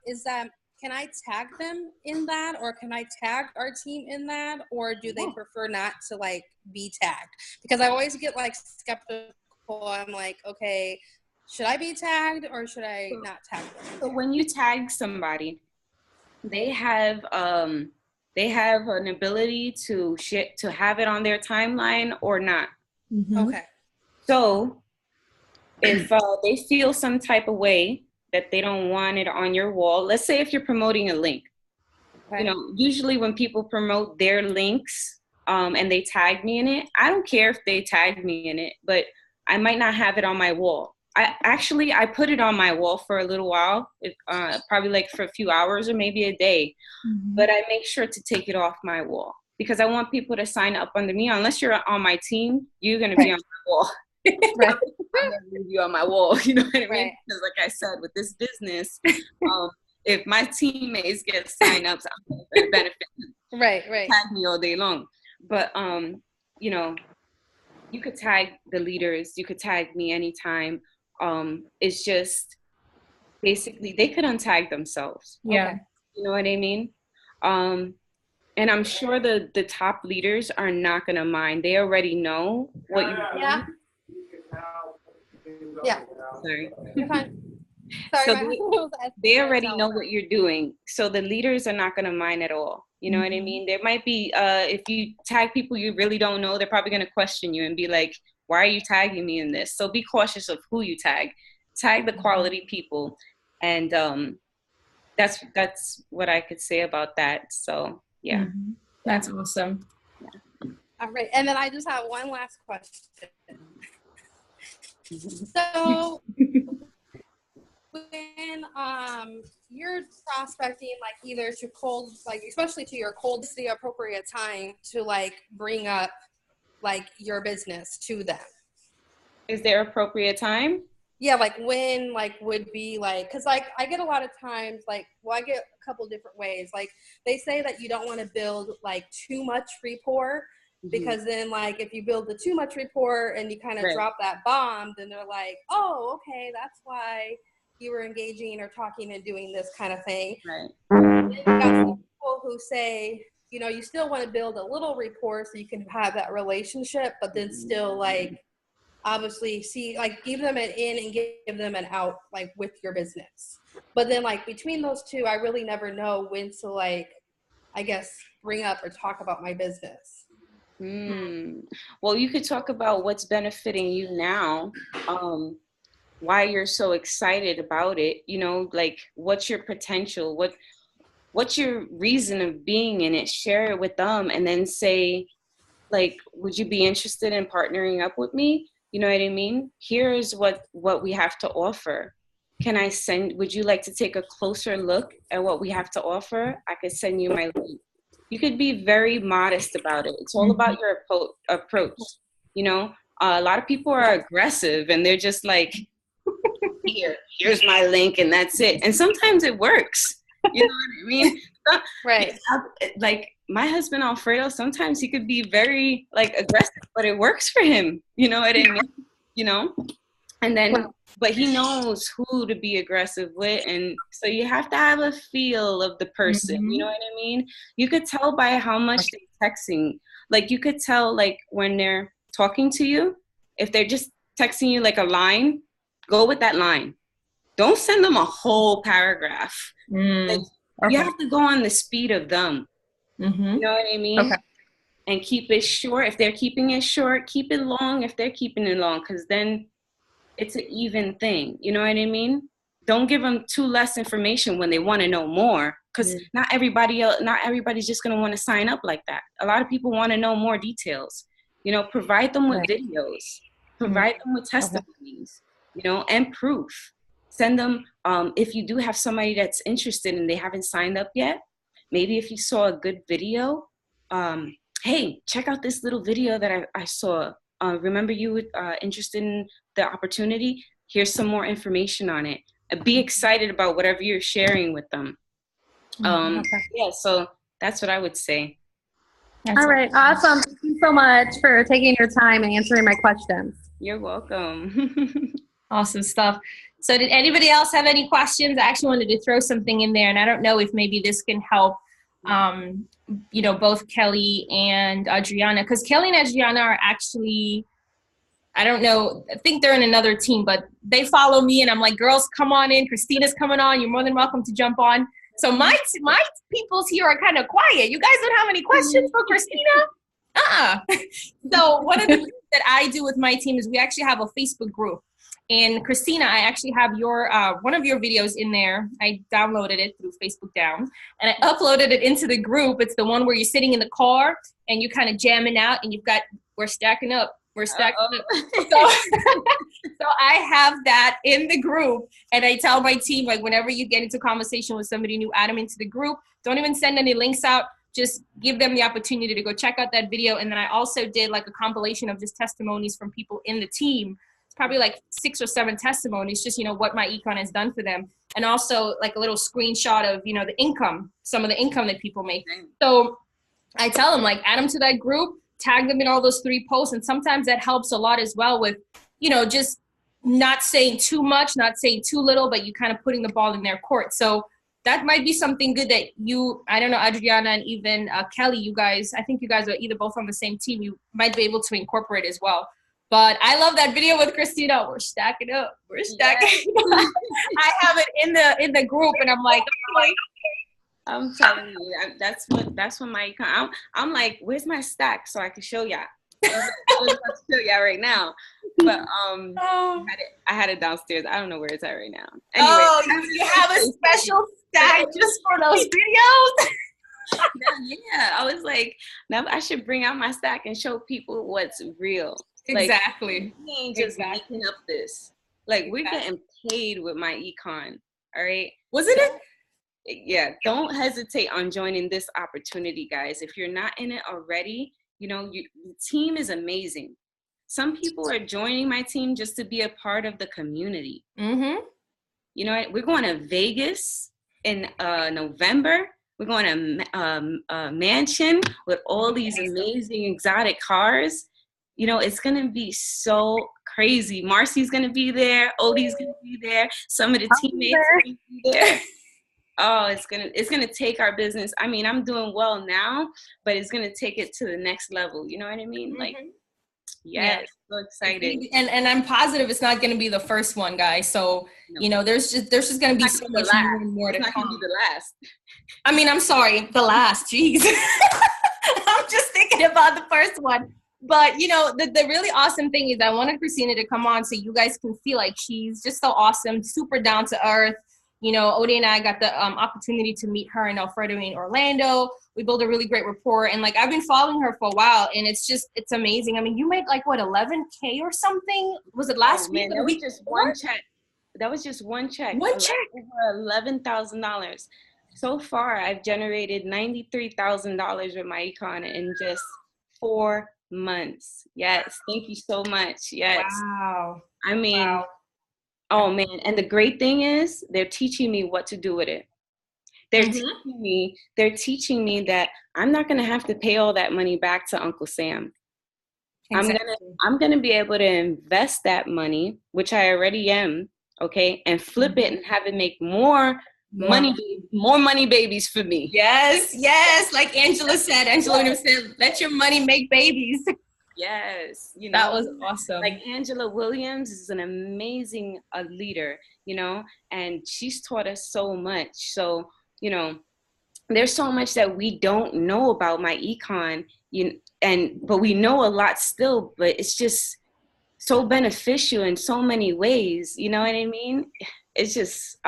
is that, can I tag them in that, or can I tag our team in that, or do they prefer not to like be tagged? Because I always get like skeptical. I'm like, okay, should I be tagged or should I not tag them? So when you tag somebody, they have an ability to have it on their timeline or not. Okay. So if they feel some type of way that they don't want it on your wall, let's say if you're promoting a link, you know, usually when people promote their links and they tag me in it, I don't care if they tag me in it, but I might not have it on my wall. I put it on my wall for a little while, probably like for a few hours or maybe a day, but I make sure to take it off my wall because I want people to sign up under me. Unless you're on my team, you're going to be on my wall. Right. I'm gonna leave you on my wall, you know what I mean? Because like I said, with this business, if my teammates get sign-ups, I'm gonna benefit them. Right. Tag me all day long. But you know, you could tag the leaders, you could tag me anytime. It's just basically they could untag themselves. Yeah. Okay. You know what I mean? And I'm sure the top leaders are not gonna mind. They already know what you're doing. Yeah. Yeah. Sorry. You're fine. Sorry, so they already know what you're doing. So the leaders are not going to mind at all. You know what I mean? There might be, if you tag people you really don't know, they're probably going to question you and be like, why are you tagging me in this? So be cautious of who you tag. Tag the quality people. And that's what I could say about that. So, yeah. That's awesome. Yeah. All right. And then I just have one last question. So when you're prospecting, like either to cold, like especially to your cold, is the appropriate time to like bring up like your business to them? Is there appropriate time? Yeah, like when like would be like, because like I get a lot of times like, well, I get a couple different ways. Like they say that you don't want to build like too much rapport. Because then, like, if you build the too much rapport and you kind of drop that bomb, then they're like, oh, okay, that's why you were engaging or talking and doing this kind of thing. Right. And you got some people who say, you know, you still want to build a little rapport so you can have that relationship, but then still, like, obviously see, like, give them an in and give them an out, like, with your business. But then, like, between those two, I really never know when to, like, I guess, bring up or talk about my business. Well, you could talk about what's benefiting you now, why you're so excited about it, you know, like what's your potential, what's your reason of being in it, share it with them, and then say, like, would you be interested in partnering up with me? You know what I mean? Here's what we have to offer. Would you like to take a closer look at what we have to offer? I could send you my link. You could be very modest about it. It's all about your approach. You know, a lot of people are aggressive and they're just like, here's my link and that's it. And sometimes it works. You know what I mean? Right. Like my husband Alfredo, sometimes he could be very like aggressive, but it works for him. You know what I mean? You know? And then, but he knows who to be aggressive with. And so you have to have a feel of the person. Mm-hmm. You know what I mean? You could tell by how much they're texting. Like you could tell like when they're talking to you, if they're just texting you like a line, go with that line. Don't send them a whole paragraph. Like, you have to go on the speed of them. Mm-hmm. You know what I mean? Okay. And keep it short. If they're keeping it short, keep it long if they're keeping it long, because then it's an even thing. You know what I mean? Don't give them too less information when they want to know more, because not everybody's just going to want to sign up like that. A lot of people want to know more details. You know, provide them with videos, provide them with testimonies, you know, and proof. Send them, if you do have somebody that's interested and they haven't signed up yet, maybe if you saw a good video, hey, check out this little video that I saw. Remember you were interested in the opportunity? Here's some more information on it. Be excited about whatever you're sharing with them. Yeah, so that's what I would say. All right, awesome. Thank you so much for taking your time and answering my questions. You're welcome. Awesome stuff. So did anybody else have any questions? I actually wanted to throw something in there, and I don't know if maybe this can help, you know, both Kelly and Adriana, because Kelly and Adriana are actually, I don't know, I think they're in another team, but they follow me, and I'm like, girls, come on in. Christina's coming on. You're more than welcome to jump on. So my peoples here are kind of quiet. You guys don't have any questions for Christina? So one of the things that I do with my team is we actually have a Facebook group. And Christina, I actually have your one of your videos in there. I downloaded it through Facebook Down, and I uploaded it into the group. It's the one where you're sitting in the car and you kind of jamming out, and you've got, we're stacking up. So I have that in the group, and I tell my team, like, whenever you get into conversation with somebody new, add them into the group. Don't even send any links out. Just give them the opportunity to go check out that video. And then I also did like a compilation of just testimonies from people in the team. Probably like 6 or 7 testimonies, just, you know, what MyEcon has done for them. And also like a little screenshot of, you know, the income, some of the income that people make. So I tell them, like, add them to that group, tag them in all those 3 posts. And sometimes that helps a lot as well with, you know, just not saying too much, not saying too little, but you kind of putting the ball in their court. So that might be something good that you, I don't know, Adriana and even Kelly, you guys, I think you guys are either both on the same team, you might be able to incorporate as well. But I love that video with Christina. We're stacking up. We're stacking up. I have it in the group, and I'm like, I'm telling you, that's what MyEcon. I'm like, where's my stack so I can show y'all? I was about to show y'all right now, but I had it downstairs. I don't know where it's at right now. Anyway, you have a special stack just for those videos. Yeah, I was like, now I should bring out my stack and show people what's real. Exactly. Like, we ain't just making up this. Like, we're getting paid with MyEcon. All right. Wasn't it? Yeah. Don't hesitate on joining this opportunity, guys. If you're not in it already, you know, the team is amazing. Some people are joining my team just to be a part of the community. Mm-hmm. You know, we're going to Vegas in November. We're going to a mansion with all these amazing exotic cars. You know, it's going to be so crazy. Marcy's going to be there. Odie's going to be there. Some of the teammates are going to be there. Oh, it's gonna take our business. I mean, I'm doing well now, but it's going to take it to the next level. You know what I mean? Mm-hmm. Like, yes, so excited. And I'm positive it's not going to be the first one, guys. So, you know, there's just going to be so much more to come. It's not going to be the last. I mean, I'm sorry, the last. Jeez. I'm just thinking about the first one. But, you know, the really awesome thing is I wanted Christina to come on so you guys can feel like she's just so awesome, super down to earth. You know, Odie and I got the opportunity to meet her in Alfredo in Orlando. We built a really great rapport. And, like, I've been following her for a while, and it's amazing. I mean, you made, like, what, 11K or something? Was it last week? That was just one check. That was just one check. One check? Over $11,000. So far, I've generated $93,000 with MyEcon in just 4 months. Yes. Thank you so much. Yes. Wow. I mean, oh man. And the great thing is they're teaching me what to do with it. They're teaching me that I'm not going to have to pay all that money back to Uncle Sam. Exactly. I'm gonna be able to invest that money, which I already am, okay, and flip it and have it make more money babies for me. Yes, yes. Like Angela Williams said, let your money make babies. Yes, you know, that was awesome. Like Angela Williams is an amazing leader, you know, and she's taught us so much. So, you know, there's so much that we don't know about MyEcon, but we know a lot still, but it's just so beneficial in so many ways. You know what I mean? It's just,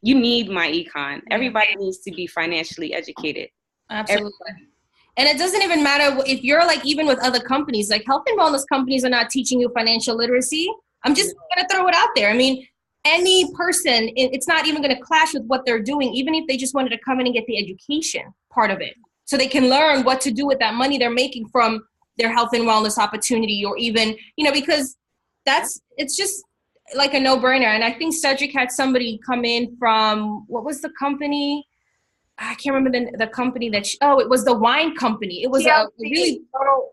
you need MyEcon. Everybody needs to be financially educated. Absolutely. Everybody. And it doesn't even matter if you're like, even with other companies, like health and wellness companies are not teaching you financial literacy. I'm just going to throw it out there. I mean, any person, it's not even going to clash with what they're doing, even if they just wanted to come in and get the education part of it. So they can learn what to do with that money they're making from their health and wellness opportunity, or even, you know, because it's just like a no-brainer. And I think Cedric had somebody come in from, what was the company? I can't remember the company that, it was the wine company. It was a really total.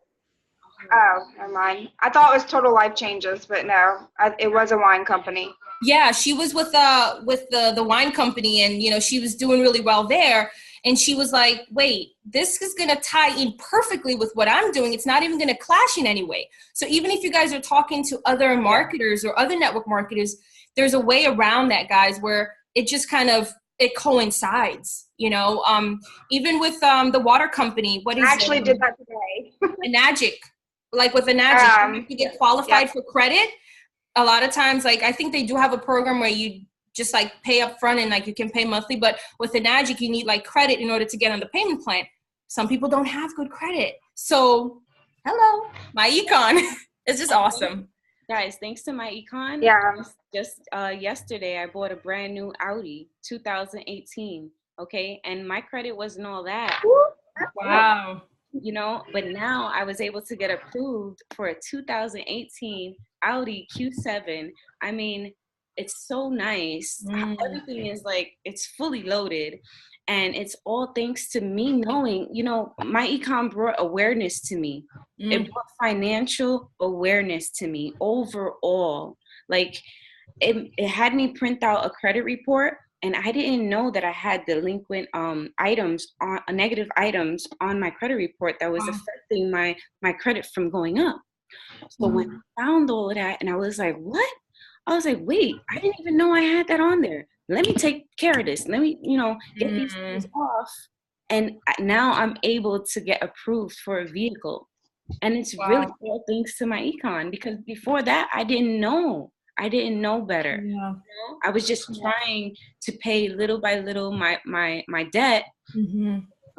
Oh, never mind. I thought it was Total Life Changes, but no, it was a wine company. Yeah, she was with the wine company, and you know, she was doing really well there. And she was like, wait, this is going to tie in perfectly with what I'm doing. It's not even going to clash in any way. So even if you guys are talking to other marketers or other network marketers, there's a way around that, guys, where it just kind of, it coincides, you know, even with the water company. What is I actually did that today. Enagic. Like with Enagic, you get qualified for credit. A lot of times, like, I think they do have a program where you just like pay up front and like you can pay monthly, but with Enagic, you need like credit in order to get on the payment plan. Some people don't have good credit. So hello, MyEcon. It's just awesome. Guys, thanks to MyEcon, just yesterday I bought a brand new Audi 2018, okay? And my credit wasn't all that. Wow. You know, but now I was able to get approved for a 2018 Audi Q7. I mean, it's so nice. Everything is like, it's fully loaded. And it's all thanks to me knowing, you know, MyEcon brought awareness to me. It brought financial awareness to me overall. Like, it had me print out a credit report, and I didn't know that I had delinquent negative items on my credit report that was affecting my credit from going up. So when I found all of that, and I was like, what? I was like, wait, I didn't even know I had that on there. Let me take care of this. Let me, you know, get these things off. And now I'm able to get approved for a vehicle. And it's really all thanks to MyEcon, because before that, I didn't know. I didn't know better. Yeah. You know? I was just trying to pay little by little my debt,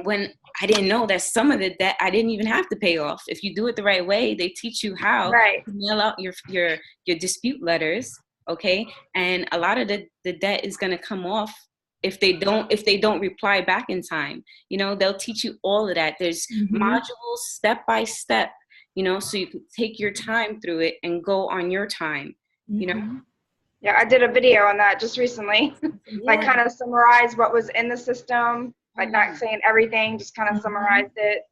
when I didn't know that some of the debt I didn't even have to pay off. If you do it the right way, they teach you how to mail out your dispute letters, okay? And a lot of the debt is going to come off if they don't reply back in time. You know, they'll teach you all of that. There's modules step by step, you know, so you can take your time through it and go on your time, you know? Yeah, I did a video on that just recently. Like, kind of summarize what was in the system, like not saying everything, just kind of summarized it.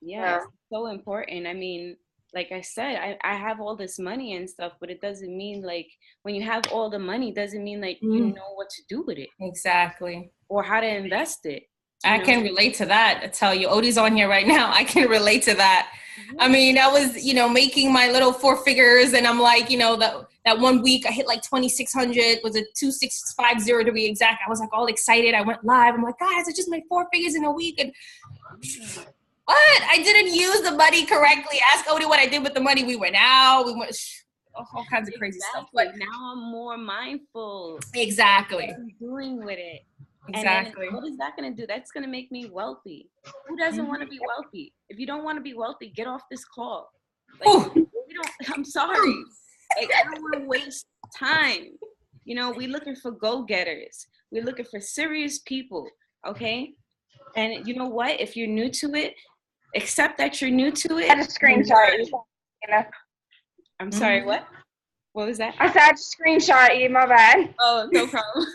Yeah, it's so important. I mean, like I said, I have all this money and stuff, but it doesn't mean, like, when you have all the money, doesn't mean like you know what to do with it. Exactly. Or how to invest it. I can relate to that. I tell you, Odie's on here right now. I can relate to that. I mean, I was, you know, making my little 4 figures, and I'm like, you know, that 1 week I hit like 2,600, was it 2,650 to be exact. I was like all excited. I went live. I'm like, guys, I just made 4 figures in a week. And what? I didn't use the money correctly. Ask Odie what I did with the money. We went out. We went all kinds of crazy stuff. But now I'm more mindful. Exactly. What I'm doing with it. Exactly. And then what is that going to do? That's going to make me wealthy. Who doesn't want to be wealthy? If you don't want to be wealthy, get off this call. Like, I'm sorry. Like, I don't want to waste time. You know, we're looking for go-getters. We're looking for serious people, okay? And you know what? If you're new to it, accept that you're new to it. I had a screenshot. I'm sorry, what? What was that? I said I had to screenshot you, my bad. Oh, no problem.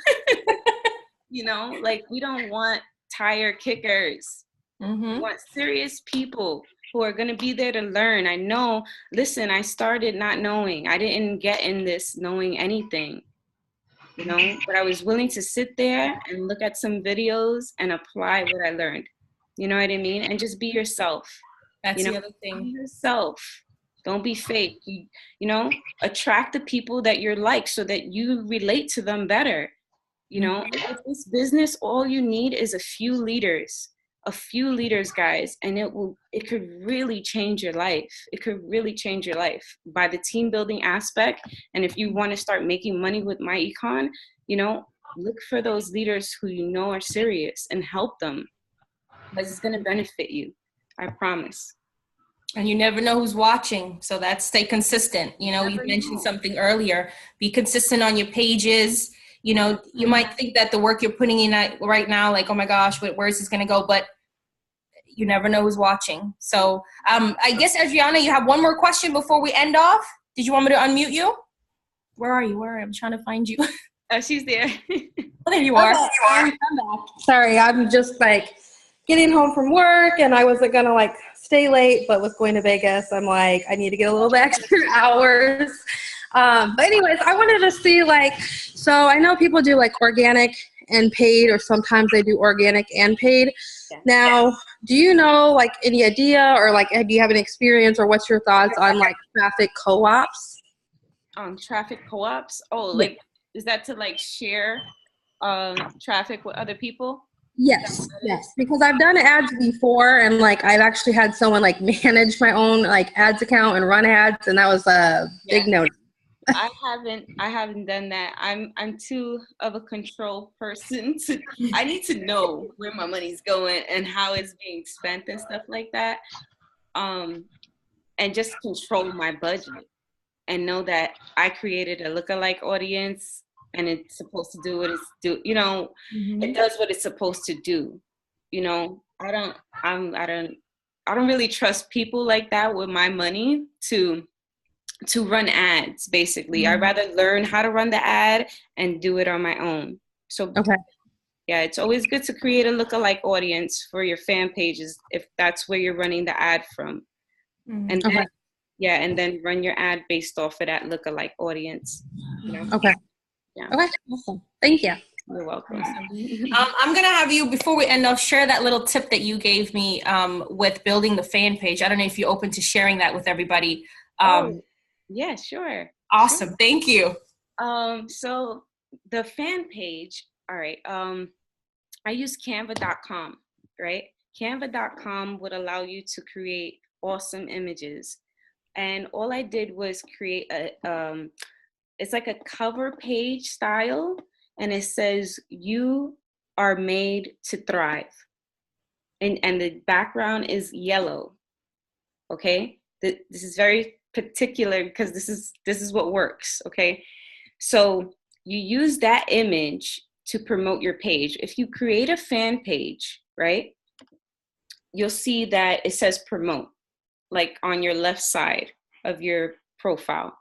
You know, like, we don't want tire kickers. We want serious people who are going to be there to learn. I know, listen, I started not knowing. I didn't get in this knowing anything, you know, but I was willing to sit there and look at some videos and apply what I learned. You know what I mean? And just be yourself. That's the other thing. Be yourself. Don't be fake. You know, attract the people that you're like so that you relate to them better. You know, with this business, all you need is a few leaders, guys, and it could really change your life. It could really change your life by the team building aspect. And if you want to start making money with MyEcon, you know, look for those leaders who you know are serious and help them, because it's going to benefit you. I promise. And you never know who's watching. So that's stay consistent. You know, you mentioned something earlier. Be consistent on your pages. You know, you might think that the work you're putting in right now, like, oh my gosh, where is this going to go? But you never know who's watching. So I guess, Adriana, you have one more question before we end off. Did you want me to unmute you? Where are you? I'm trying to find you. Oh, she's there. Oh, there you are. Okay, I'm back. Sorry, I'm just like getting home from work, and I wasn't gonna like stay late, but was going to Vegas. I'm like, I need to get a little bit extra hours. But anyways, I wanted to see so I know people do like organic and paid, or sometimes they do organic and paid. Yeah. Now, do you know like any idea, or like do you have an experience, or what's your thoughts on like traffic co-ops? Traffic co-ops? Oh, like, is that to like share traffic with other people? Yes, because I've done ads before, and like I've actually had someone like manage my own like ads account and run ads, and that was a big no. I haven't done that. I'm too of a control person I need to know where my money's going and how it's being spent and stuff like that. And just control my budget and know that I created a lookalike audience, and it's supposed to do what it's you know, it does what it's supposed to do. You know, I don't really trust people like that with my money to run ads, basically. I'd rather learn how to run the ad and do it on my own. So yeah, it's always good to create a lookalike audience for your fan pages if that's where you're running the ad from. And then, and then run your ad based off of that lookalike audience. You know? Okay. Yeah. Okay. Awesome. Thank you. You're welcome. I'm going to have you, before we end off, share that little tip that you gave me with building the fan page. I don't know if you're open to sharing that with everybody. Yeah, sure. Awesome. Sure. Thank you. So the fan page, all right. I use canva.com, right? Canva.com would allow you to create awesome images. And all I did was create it's like a cover page style, and it says, "You are made to thrive." And the background is yellow. Okay? This is very particular because this is what works. Okay? So you use that image to promote your page. If you create a fan page, right, you'll see that it says promote, like on your left side of your profile.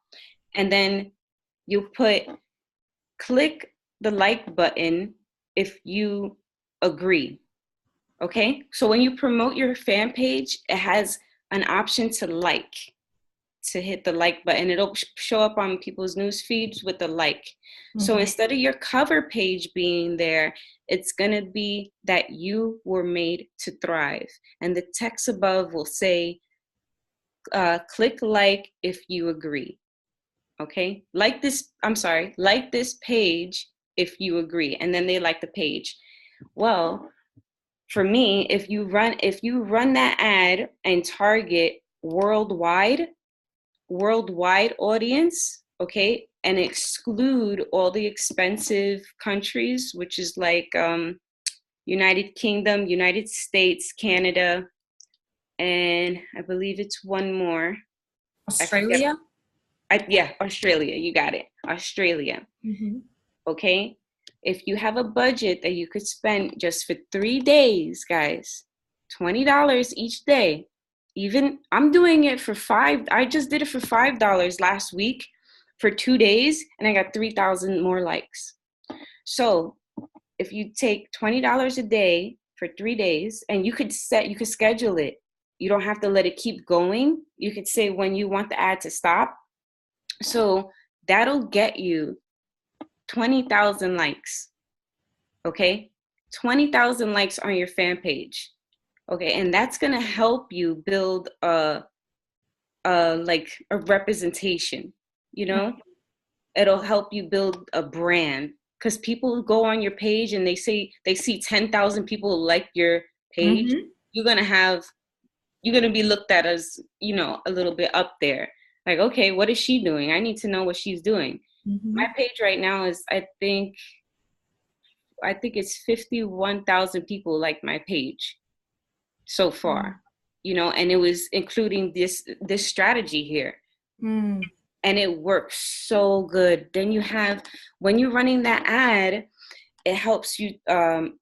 And then you click the like button if you agree. Okay? So when you promote your fan page, it has an option to hit the like button. It'll show up on people's news feeds with the like. So instead of your cover page being there, it's gonna be that you were made to thrive. And the text above will say, click like if you agree. Okay? Like this page if you agree. And then they like the page. Well, for me, if you run that ad and target worldwide audience, okay, and exclude all the expensive countries, which is like United Kingdom, United States, Canada, and I believe it's one more. Australia? Australia. You got it. Australia. Okay? If you have a budget that you could spend just for 3 days, guys, $20 each day. Even I'm doing it for I just did it for $5 last week for 2 days, and I got 3,000 more likes. So if you take $20 a day for 3 days, and you could schedule it. You don't have to let it keep going. You could say when you want the ad to stop. So that'll get you 20,000 likes. Okay? 20,000 likes on your fan page. Okay, and that's gonna help you build a representation, you know? It'll help you build a brand, because people go on your page and they see 10,000 people like your page. You're gonna be looked at as, you know, a little bit up there. Like, okay, what is she doing? I need to know what she's doing. My page right now is, I think it's 51,000 people like my page so far, you know, and it was including this strategy here. And it works so good. Then when you're running that ad, it helps you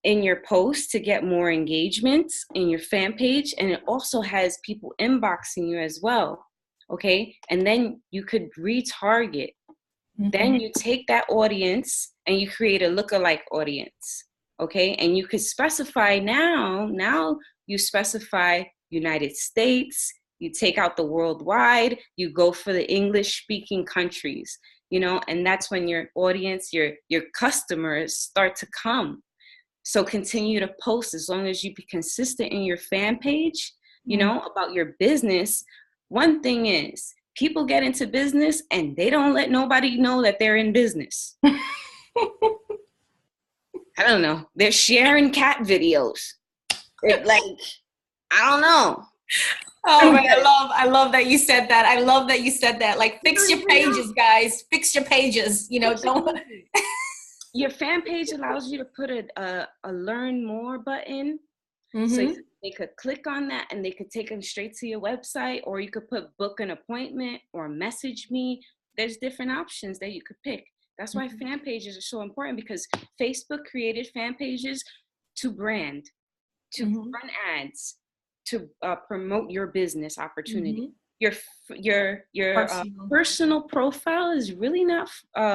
in your post to get more engagements in your fan page. And it also has people inboxing you as well. Okay. And then you could retarget. Then you take that audience and you create a lookalike audience. Okay. And you could specify now you specify United States, you take out the worldwide, you go for the English speaking countries, you know, and that's when your audience, your customers start to come. So continue to post as long as you be consistent in your fan page, you know, about your business. One thing is, people get into business and they don't let nobody know that they're in business. I don't know. They're sharing cat videos. Like, I don't know. Oh man, I love that you said that. I love that you said that. Like, fix your pages, guys. Fix your pages. You know, don't. Your fan page allows you to put a learn more button. So they could click on that and they could take them straight to your website, or you could put book an appointment or message me. There's different options that you could pick. That's why fan pages are so important, because Facebook created fan pages to brand, to run ads, to promote your business opportunity. Your personal profile is really not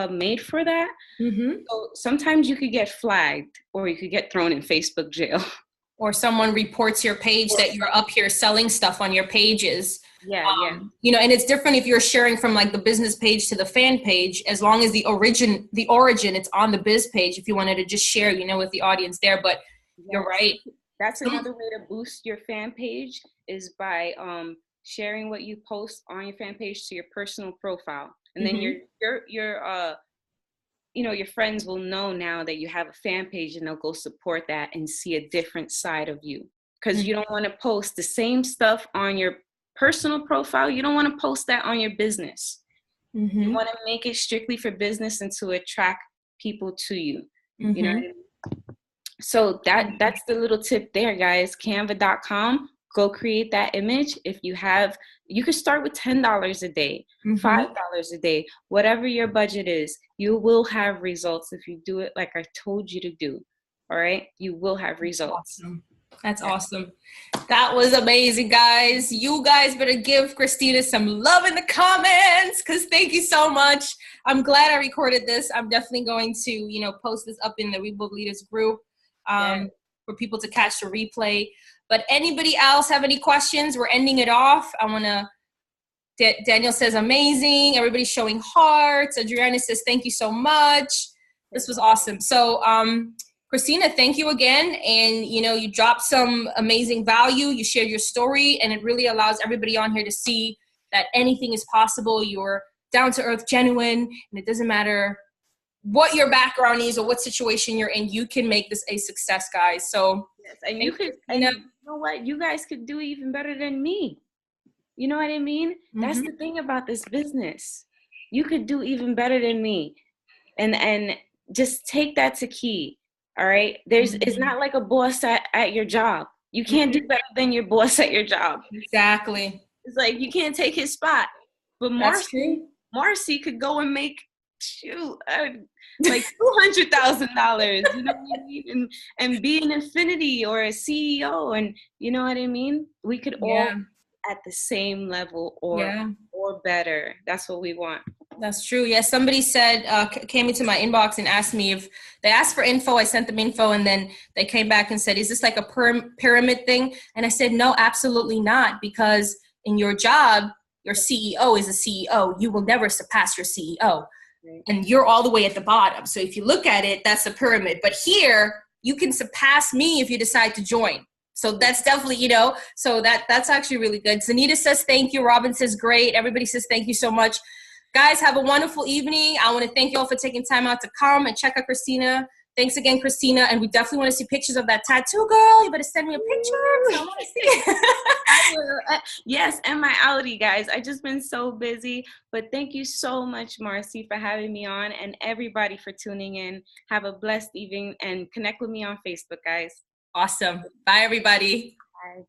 made for that. So sometimes you could get flagged, or you could get thrown in Facebook jail. Or someone reports your page that you're up here selling stuff on your pages. Yeah. You know, and it's different if you're sharing from like the business page to the fan page, as long as the origin, it's on the biz page, if you wanted to just share, you know, with the audience there. But you're right. That's another way to boost your fan page, is by sharing what you post on your fan page to your personal profile. And then your friends will know now that you have a fan page, and they'll go support that and see a different side of you. Because you don't want to post the same stuff on your personal profile. You don't want to post that on your business. You want to make it strictly for business and to attract people to you. You know what I mean? So that's the little tip there, guys. Canva.com. Go create that image. If you could start with $10 a day, $5 a day, whatever your budget is. You will have results if you do it like I told you to do. All right? You will have results. Awesome. That's awesome. That was amazing, guys. You guys better give Christina some love in the comments, because thank you so much. I'm glad I recorded this. I'm definitely going to, you know, post this up in the We Book Leaders group for people to catch the replay. But anybody else have any questions? We're ending it off. Daniel says amazing. Everybody's showing hearts. Adriana says thank you so much. This was awesome. So Christina, thank you again. And you know, you dropped some amazing value. You shared your story, and it really allows everybody on here to see that anything is possible. You're down to earth, genuine, and it doesn't matter what your background is or what situation you're in. You can make this a success, guys. So yes, and you could, and you know what? You guys could do even better than me. You know what I mean? That's the thing about this business. You could do even better than me. And just take that to key. All right. It's not like a boss at your job. You can't do better than your boss at your job. Exactly. It's like you can't take his spot. But Marcy could go and make shoot, like $200,000, you know what I mean? And be an Infinity or a CEO, and you know what I mean? We could all at the same level or better. That's what we want. That's true. Yeah, somebody said, came into my inbox and asked me if they asked for info. I sent them info, and then they came back and said, is this like a pyramid thing? And I said, no, absolutely not. Because in your job, your CEO is a CEO. You will never surpass your CEO. Right. And you're all the way at the bottom. So if you look at it, that's a pyramid. But here, you can surpass me if you decide to join. So that's definitely, you know, so that's actually really good. Zanita says, thank you. Robin says, great. Everybody says, thank you so much. Guys, have a wonderful evening. I want to thank you all for taking time out to come and check out Christina. Thanks again, Christina. And we definitely want to see pictures of that tattoo, girl. You better send me a picture. I want to see it. Yes, and my outie, guys. I've just been so busy. But thank you so much, Marcy, for having me on, and everybody for tuning in. Have a blessed evening, and connect with me on Facebook, guys. Awesome. Bye, everybody. Bye.